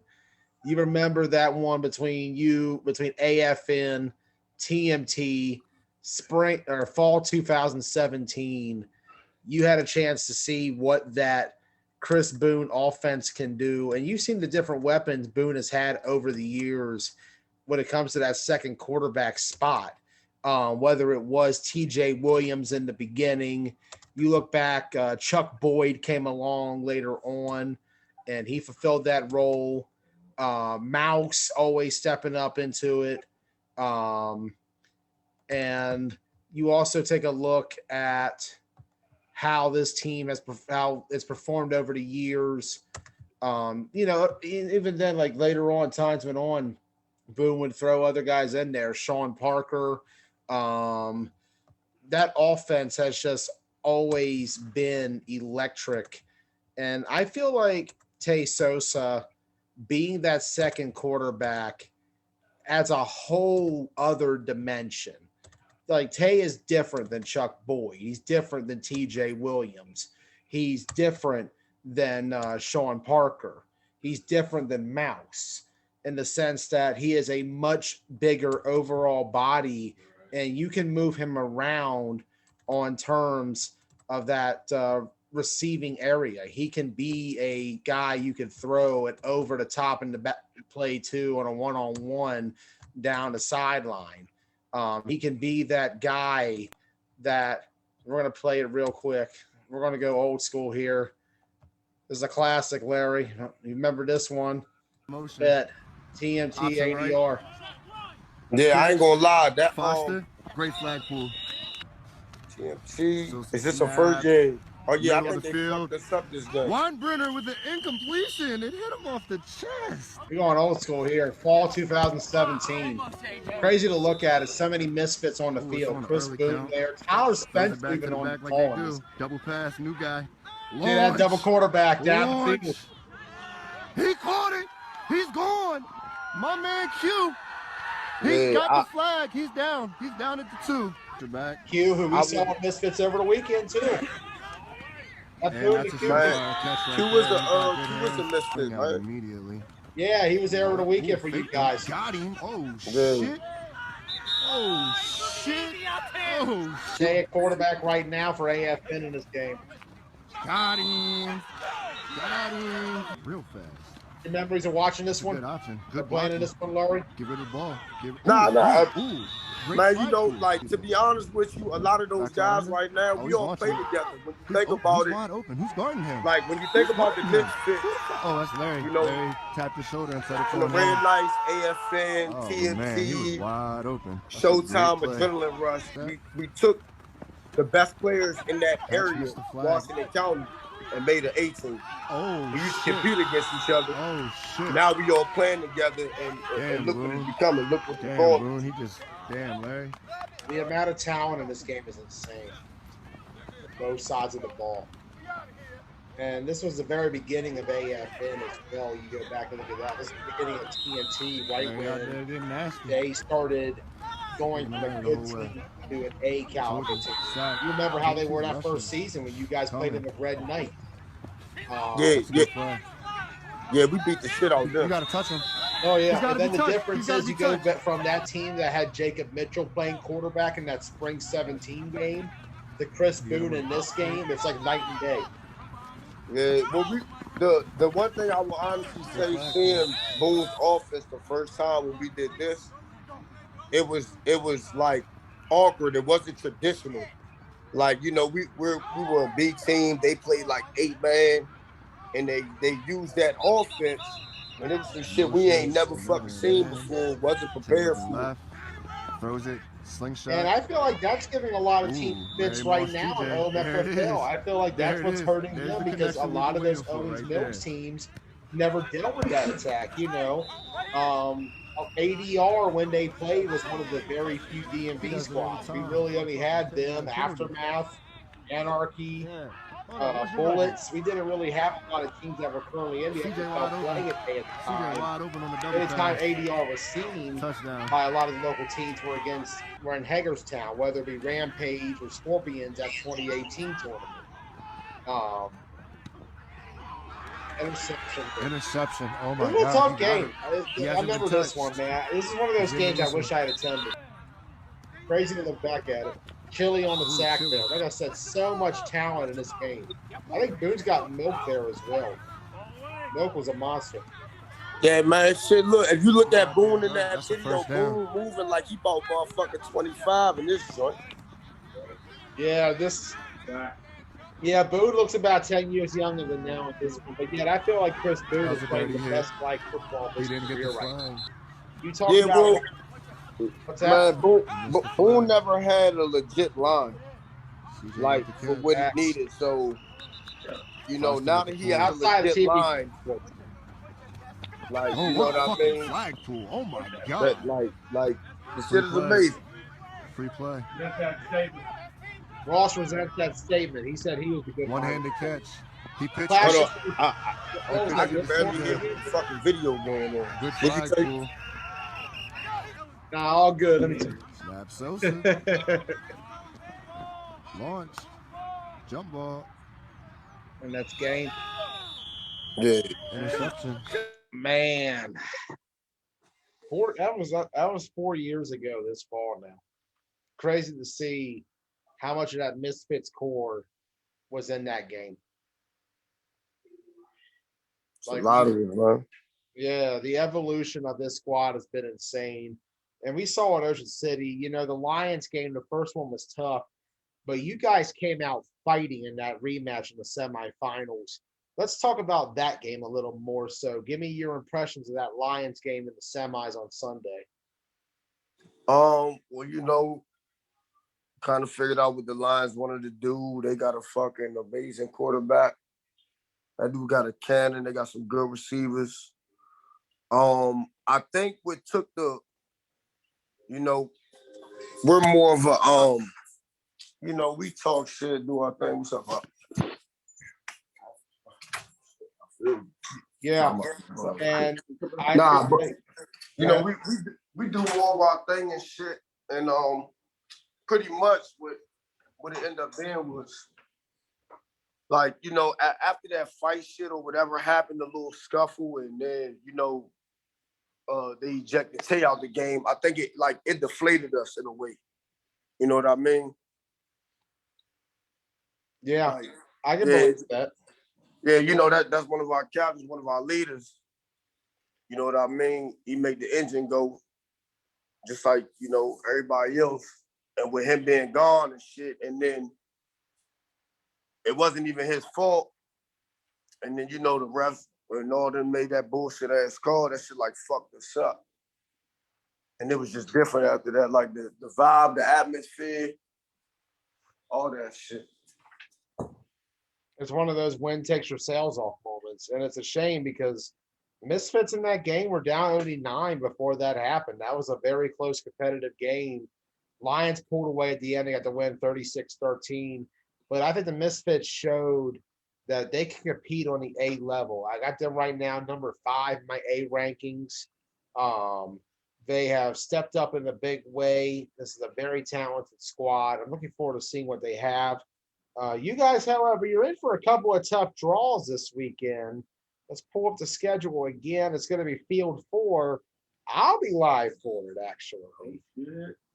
You remember that one between AFN TMT, spring or fall 2017, you had a chance to see what that Chris Boone offense can do. And you've seen the different weapons Boone has had over the years when it comes to that second quarterback spot. Whether it was TJ Williams in the beginning, you look back, Chuck Boyd came along later on and he fulfilled that role. Mouse always stepping up into it. And you also take a look at how this team how it's performed over the years. Even then, like later on, times went on, Boone would throw other guys in there, Sean Parker. That offense has just always been electric. And I feel like Tay Sosa being that second quarterback adds a whole other dimension. Like Tay is different than Chuck Boyd. He's different than TJ Williams. He's different than Sean Parker. He's different than Mouse in the sense that he is a much bigger overall body and you can move him around on terms of that receiving area. He can be a guy you can throw it over the top and the back play to on a one-on-one down the sideline. He can be that guy that we're going to play it real quick. We're going to go old school here. This is a classic, Larry. You remember this one? Bet TMT ADR. Yeah, I ain't gonna lie. That Foster, great flag pull. TMT. Is this a first game? Oh yeah, I Middle think of they the fucked us up this game. Weinbrenner with the incompletion. It hit him off the chest. We're going old school here. Fall 2017. Crazy to look at is so many misfits on the field. Chris Boone there. Tyler Spence even on the ball. Double pass, new guy. See that double quarterback down the field. He caught it. He's gone. My man Q. He's got the flag. He's down. He's down at the 2. Back. Q, who we saw at Misfits over the weekend too. Q was the Misfit, right? Immediately. Yeah, he was there over the weekend for you guys. Got him. Oh shit. Oh shit. Oh shit. They at quarterback right now for AFN in this game. Got him. Got him. Real fast. Your memories of watching this one? Good option. Good playing in this one, Lurry? Give it the ball. Nah. Man, you know, like, to be honest with you, a lot of those guys right now, we all play together. When you think about it, wide open. Who's guarding him? Like, when you think about the Misfits, oh, that's Larry. You know, Larry tapped his shoulder and said the Red Lights, AFN, TNT, man, he was wide open. Showtime, Adrenaline Rush. We took the best players in that area, Washington County, and made an 18. Oh, we used to compete against each other. Oh, shit. Now we all playing together and look what it's becoming. Look what the ball. Damn, Larry. The amount of talent in this game is insane. Both sides of the ball. And this was the very beginning of AFN as well. You go back and look at that. This is the beginning of TNT, right when they started going from a good team to an A caliber team. You remember how they were that first season when you guys played in the Red Knight. Yeah, we beat the shit out of them. You got to touch him. Oh, yeah. And then the difference is you go from that team that had Jacob Mitchell playing quarterback in that spring 17 game to Chris Boone in this game. It's like night and day. Yeah, well, the one thing I will honestly say, seeing Boone's offense the first time when we did this, it was like awkward. It wasn't traditional. Like, you know, we were a big team. They played like 8-man, and they used that offense, and it was some shit we ain't never fucking seen before. Wasn't prepared for. Throws it. Slingshot. And I feel like that's giving a lot of teams fits right now in OMFL. I feel like that's what's hurting them because a lot of those Owens Mills teams never dealt with that attack. You know, ADR when they played was one of the very few DMV squads. We really only had them, Aftermath, Anarchy, Bullets. We didn't really have a lot of teams that were currently in the NFL playing at the time. Anytime ADR was seen by a lot of the local teams were in Hagerstown, whether it be Rampage or Scorpions at 2018 tournament. Interception. Oh my God. It was a tough game. I remember this one, man. This is one of those games I wish I had attended. Crazy to look back at it. Chili on the sack there. Like I said, so much talent in this game. I think Boone's got Milk there as well. Milk was a monster. Yeah, man, shit. Look, if you look at Boone in that That's a video, first down. Boone moving like he about motherfucking 25 in this joint. Yeah, Yeah, Boone looks about 10 years younger than now at this point. But yeah, I feel like Chris Boone That is was a playing dirty the hit. best flag football of He his didn't get career the right now. flag. You talk Yeah, about well, what's that? man, He missed the Boone flag. never had a legit line CJ like got the for catch. what he Facts. needed. So, Preston now with the that he pull. has a Outside of legit TV. line, like Oh, you know what what a I fucking mean. flag pull. Oh my That god. like the Free shit is play. amazing. Free play. Ross resents that statement. He said he was the good One-handed line. catch. He pitched Flash Hold it. on, what was I that? pitched can it to barely hear CJ. the fucking video going on. Good What you flag say? pull. Nah, all good. Let me tell Snap Sosa. you. Launch. Jump ball. And that's game. Yeah, Interception. Man. That was 4 years ago this fall now. Crazy to see how much of that Misfits core was in that game. it's a lot of it, man. Yeah, the evolution of this squad has been insane. And we saw in Ocean City, the Lions game, the first one was tough, but you guys came out fighting in that rematch in the semifinals. Let's talk about that game a little more so. Give me your impressions of that Lions game in the semis on Sunday. Well, kind of figured out what the Lions wanted to do. They got a fucking amazing quarterback. That dude got a cannon. They got some good receivers. I think what took we're more of a we talk shit, do our thing. What's up, Pop? Yeah, and we do more of our thing and shit, and pretty much what it ended up being was like after that fight shit or whatever happened, a little scuffle, and then they ejected Tay out the game. I think it deflated us in a way. You know what I mean? Yeah, like, I can believe that. Yeah, that's one of our captains, one of our leaders. You know what I mean? He made the engine go just like, everybody else. And with him being gone and shit, and then it wasn't even his fault. And then, the refs and all them made that bullshit ass call. That shit fucked us up. And it was just different after that. Like the vibe, the atmosphere, all that shit. It's one of those win takes your sales off moments. And it's a shame because Misfits in that game were down only 9 before that happened. That was a very close competitive game. Lions pulled away at the end. They got the win 36-13. But I think the Misfits showed that they can compete on the A level. I got them right now, number 5 in my A rankings. They have stepped up in a big way. This is a very talented squad. I'm looking forward to seeing what they have. You guys, however, you're in for a couple of tough draws this weekend. Let's pull up the schedule again. It's going to be Field 4. I'll be live for it, actually.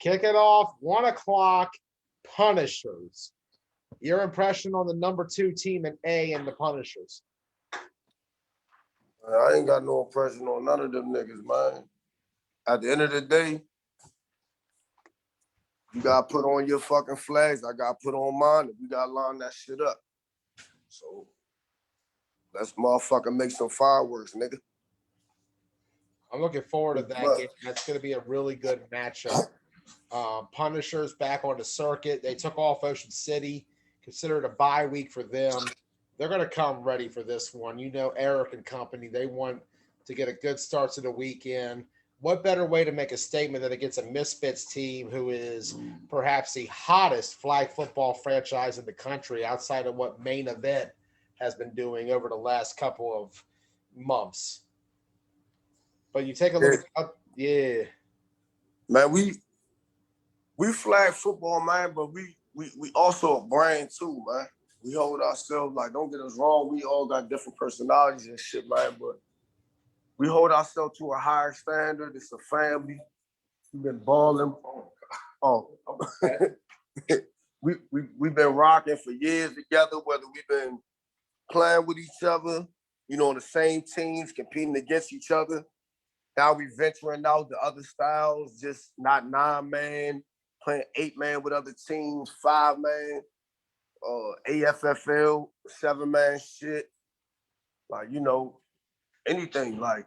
Kick it off, 1 o'clock, Punishers. Your impression on the number 2 team in A and the Punishers? I ain't got no impression on none of them niggas, man. At the end of the day, you got to put on your fucking flags. I got to put on mine, and we got to line that shit up. So let's motherfucking make some fireworks, nigga. I'm looking forward to that game. That's going to be a really good matchup. Punishers back on the circuit. They took off Ocean City, considered a bye week for them. They're going to come ready for this one. Eric and company, they want to get a good start to the weekend. What better way to make a statement than against a Misfits team who is perhaps the hottest flag football franchise in the country outside of what Main Event has been doing over the last couple of months. But you take a look at man, we flag football, man, but we also a brand too, man. We hold ourselves, don't get us wrong, we all got different personalities and shit, man, but we hold ourselves to a higher standard. It's a family. We've been balling. Oh, we've been rocking for years together, whether we've been playing with each other, you know, on the same teams, competing against each other. Now we venturing out to other styles, just not 9-man, playing 8-man with other teams, 5-man, AFFL, 7-man shit. Like, you know, anything like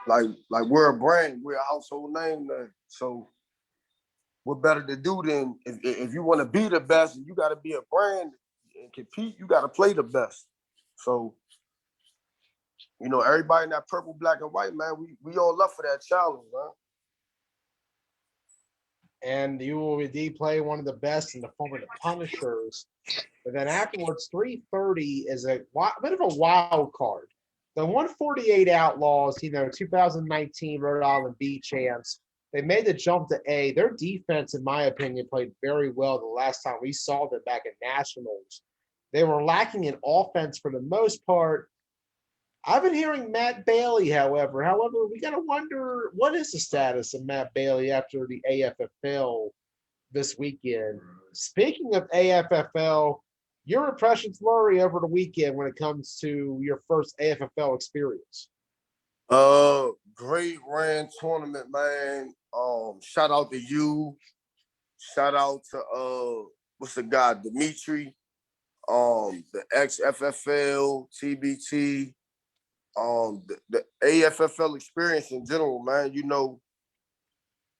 we're a brand, we're a household name now. So what better to do than if you want to be the best, you got to be a brand and compete, you got to play the best. So, you know, everybody in that purple, black, and white, man, we all up for that challenge, man. And you will indeed play one of the best in the form of the Punishers. But then afterwards, 330 is a bit of a wild card. The 148 Outlaws, you know, 2019 Rhode Island B champs, they made the jump to A. Their defense, in my opinion, played very well the last time we saw them back at Nationals. They were lacking in offense for the most part. I've been hearing Matt Bailey, however. However, we got to wonder, what is the status of Matt Bailey after the AFFL this weekend? Speaking of AFFL, your impressions, Lurry, over the weekend when it comes to your first AFFL experience? Great ran tournament, man. Shout out to you. Shout out to what's the guy, Dimitri, the ex-FFL, TBT, the AFFL experience in general, man. You know,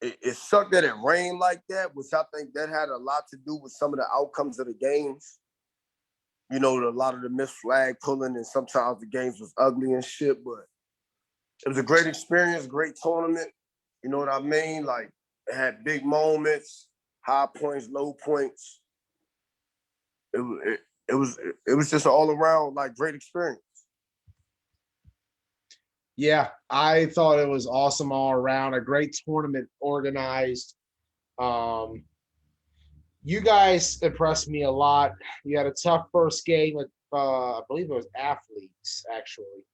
it sucked that it rained like that, which I think that had a lot to do with some of the outcomes of the games. You know, a lot of the missed flag pulling, and sometimes the games was ugly and shit, but it was a great experience, great tournament. You know what I mean? Like, it had big moments, high points, low points. It was just an all around like great experience. Yeah, I thought it was awesome all around. A great tournament organized. You guys impressed me a lot. You had a tough first game with, I believe it was Athletes, actually,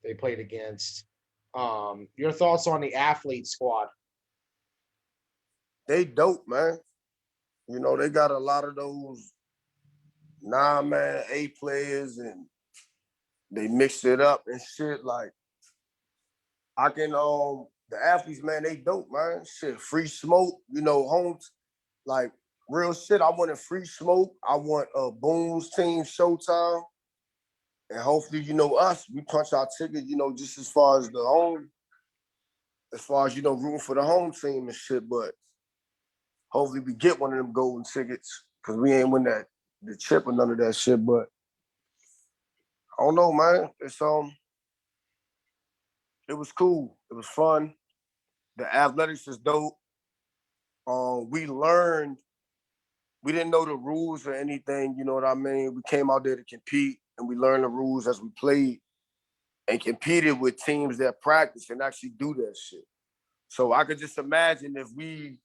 they played against. Your thoughts on the Athlete squad? They dope, man. You know, they got a lot of those 9-man A players, and they mixed it up and shit. Like, I can, the Athletes, man, they dope, man. Shit, free smoke, you know, homes, like, real shit. I want a free smoke. I want a Boone's team showtime. And hopefully, you know, us, we punch our ticket, you know, just as far as the home, as far as, you know, rooting for the home team and shit. But hopefully we get one of them golden tickets, because we ain't win the chip or none of that shit. But I don't know, man. It was cool. It was fun. The athletics is dope. We learned, we didn't know the rules or anything, you know what I mean? We came out there to compete, and we learned the rules as we played and competed with teams that practice and actually do that shit. So I could just imagine if we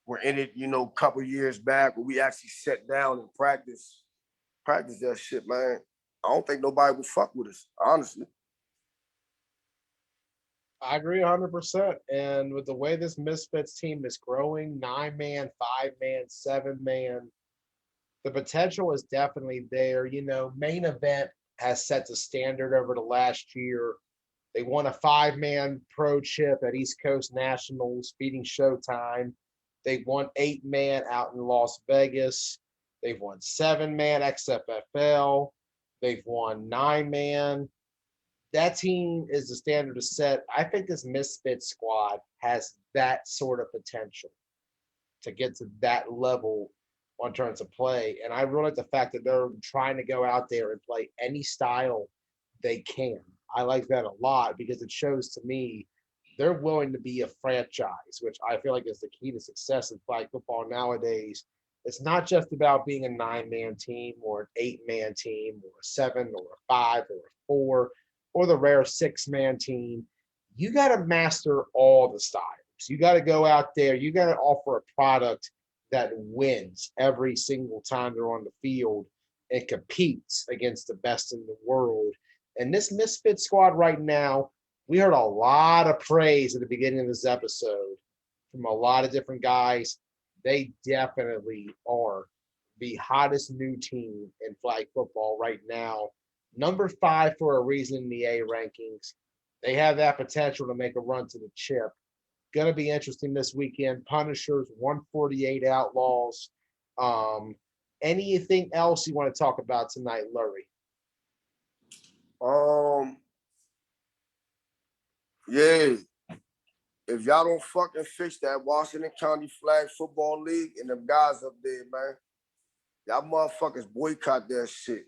were in it, you know, a couple years back, where we actually sat down and practice that shit, man. I don't think nobody would fuck with us, honestly. I agree 100%. And with the way this Misfits team is growing, 9-man, 5-man, 7-man, the potential is definitely there. You know, Main Event has set the standard over the last year. They won a 5-man pro chip at East Coast Nationals, beating Showtime. They won 8-man out in Las Vegas. They've won 7-man XFFL. They've won 9-man. That team is the standard to set. I think this Misfit squad has that sort of potential to get to that level on terms of play. And I really like the fact that they're trying to go out there and play any style they can. I like that a lot, because it shows to me they're willing to be a franchise, which I feel like is the key to success in flag football nowadays. It's not just about being a 9-man team or an 8-man team or a 7 or a 5 or a 4 or the rare 6-man team. You got to master all the styles. You got to go out there. You got to offer a product that wins every single time they're on the field and competes against the best in the world. And this Misfit squad right now, we heard a lot of praise at the beginning of this episode from a lot of different guys. they definitely are the hottest new team in flag football right now. Number 5 for a reason in the A rankings. They have that potential to make a run to the chip. Going to be interesting this weekend. Punishers, 148 Outlaws. Anything else you want to talk about tonight, Lurry? Yeah. If y'all don't fucking fix that Washington County Flag Football League and them guys up there, man, y'all motherfuckers boycott that shit.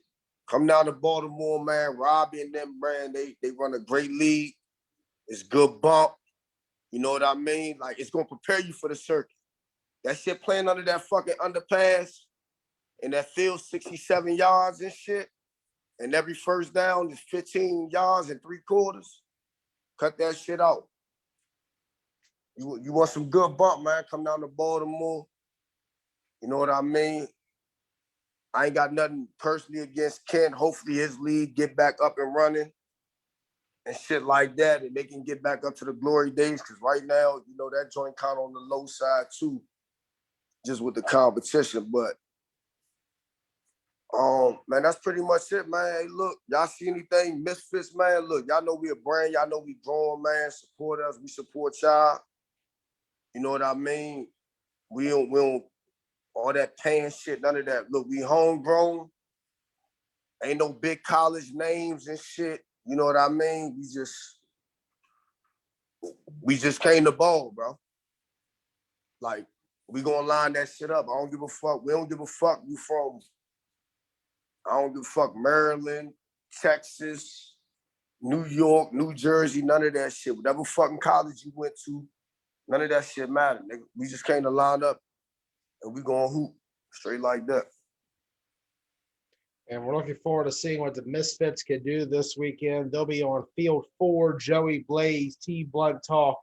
Come down to Baltimore, man. Robbie and them, man, they run a great league. It's good bump. You know what I mean? Like, it's going to prepare you for the circuit. That shit playing under that fucking underpass and that field 67 yards and shit, and every first down is 15 yards and 3/4. Cut that shit out. You want some good bump, man? Come down to Baltimore. You know what I mean? I ain't got nothing personally against Kent. Hopefully his league get back up and running and shit like that, and they can get back up to the glory days. Because right now, you know, that joint kind of on the low side too, just with the competition. But man, that's pretty much it, man. Hey, look, y'all see anything? Misfits, man. Look, y'all know we a brand. Y'all know we growing, man. Support us. We support y'all. You know what I mean? We don't all that paying shit, none of that. Look, we homegrown. Ain't no big college names and shit. You know what I mean? We just came to ball, bro. Like, we gonna line that shit up. I don't give a fuck. We don't give a fuck you from, I don't give a fuck, Maryland, Texas, New York, New Jersey, none of that shit. Whatever fucking college you went to, none of that shit matter, nigga. We just came to line up and we gonna hoop straight like that. And we're looking forward to seeing what the Misfits can do this weekend. They'll be on Field 4. Joey Blaze, T Blunt Talk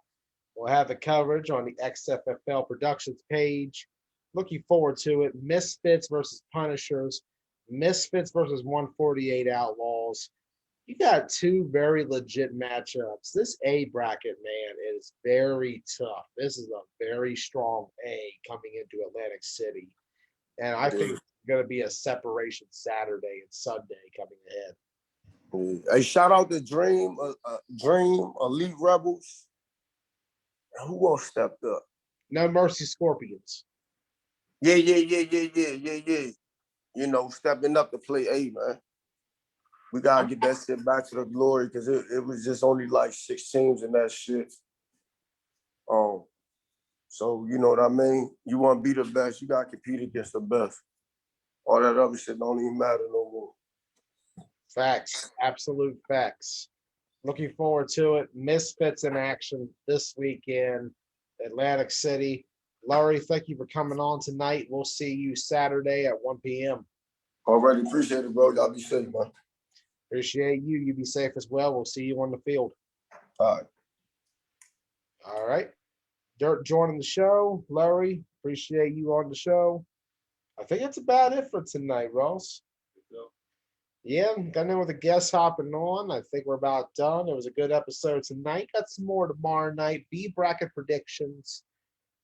will have the coverage on the XFFL Productions page. Looking forward to it. Misfits versus Punishers. Misfits versus 148 Outlaws. You got two very legit matchups. This A bracket, man, is very tough. This is a very strong A coming into Atlantic City. And I think it's going to be a separation Saturday and Sunday coming ahead. Hey, shout out to Dream, Elite Rebels. Who else stepped up? No Mercy Scorpions. Yeah. You know, stepping up to play A, man. We gotta get that shit back to the glory because it was just only like 6 teams in that shit. So you know what I mean? You want to be the best, you gotta compete against the best. All that other shit don't even matter no more. Facts, absolute facts. Looking forward to it. Misfits in action this weekend, Atlantic City. Lurry, thank you for coming on tonight. We'll see you Saturday at 1 p.m. Already appreciate it, bro. Y'all be safe, man. Appreciate you. You be safe as well. We'll see you on the field. All right. All right. Dirt joining the show. Lurry, appreciate you on the show. I think that's about it for tonight, Ross. Yeah, got in with a guest hopping on. I think we're about done. It was a good episode tonight. Got some more tomorrow night. B bracket predictions.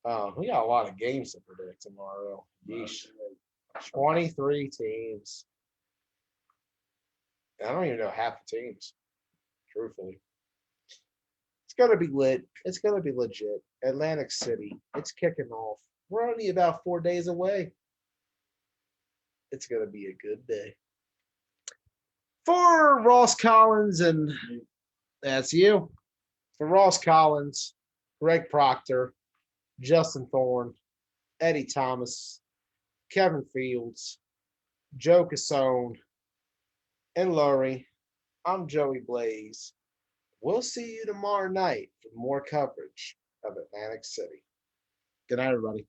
We got a lot of games to predict tomorrow. Yeesh. 23 teams. I don't even know half the teams, truthfully. It's going to be lit. It's going to be legit. Atlantic City. It's kicking off. We're only about 4 days away. It's going to be a good day. For Ross Collins, and that's you. For Ross Collins, Greg Proctor, Justin Thorn, Eddie Thomas, Kevin Fields, Joe Cassone, and Lurry, I'm Joey Blaze. We'll see you tomorrow night for more coverage of Atlantic City. Good night, everybody.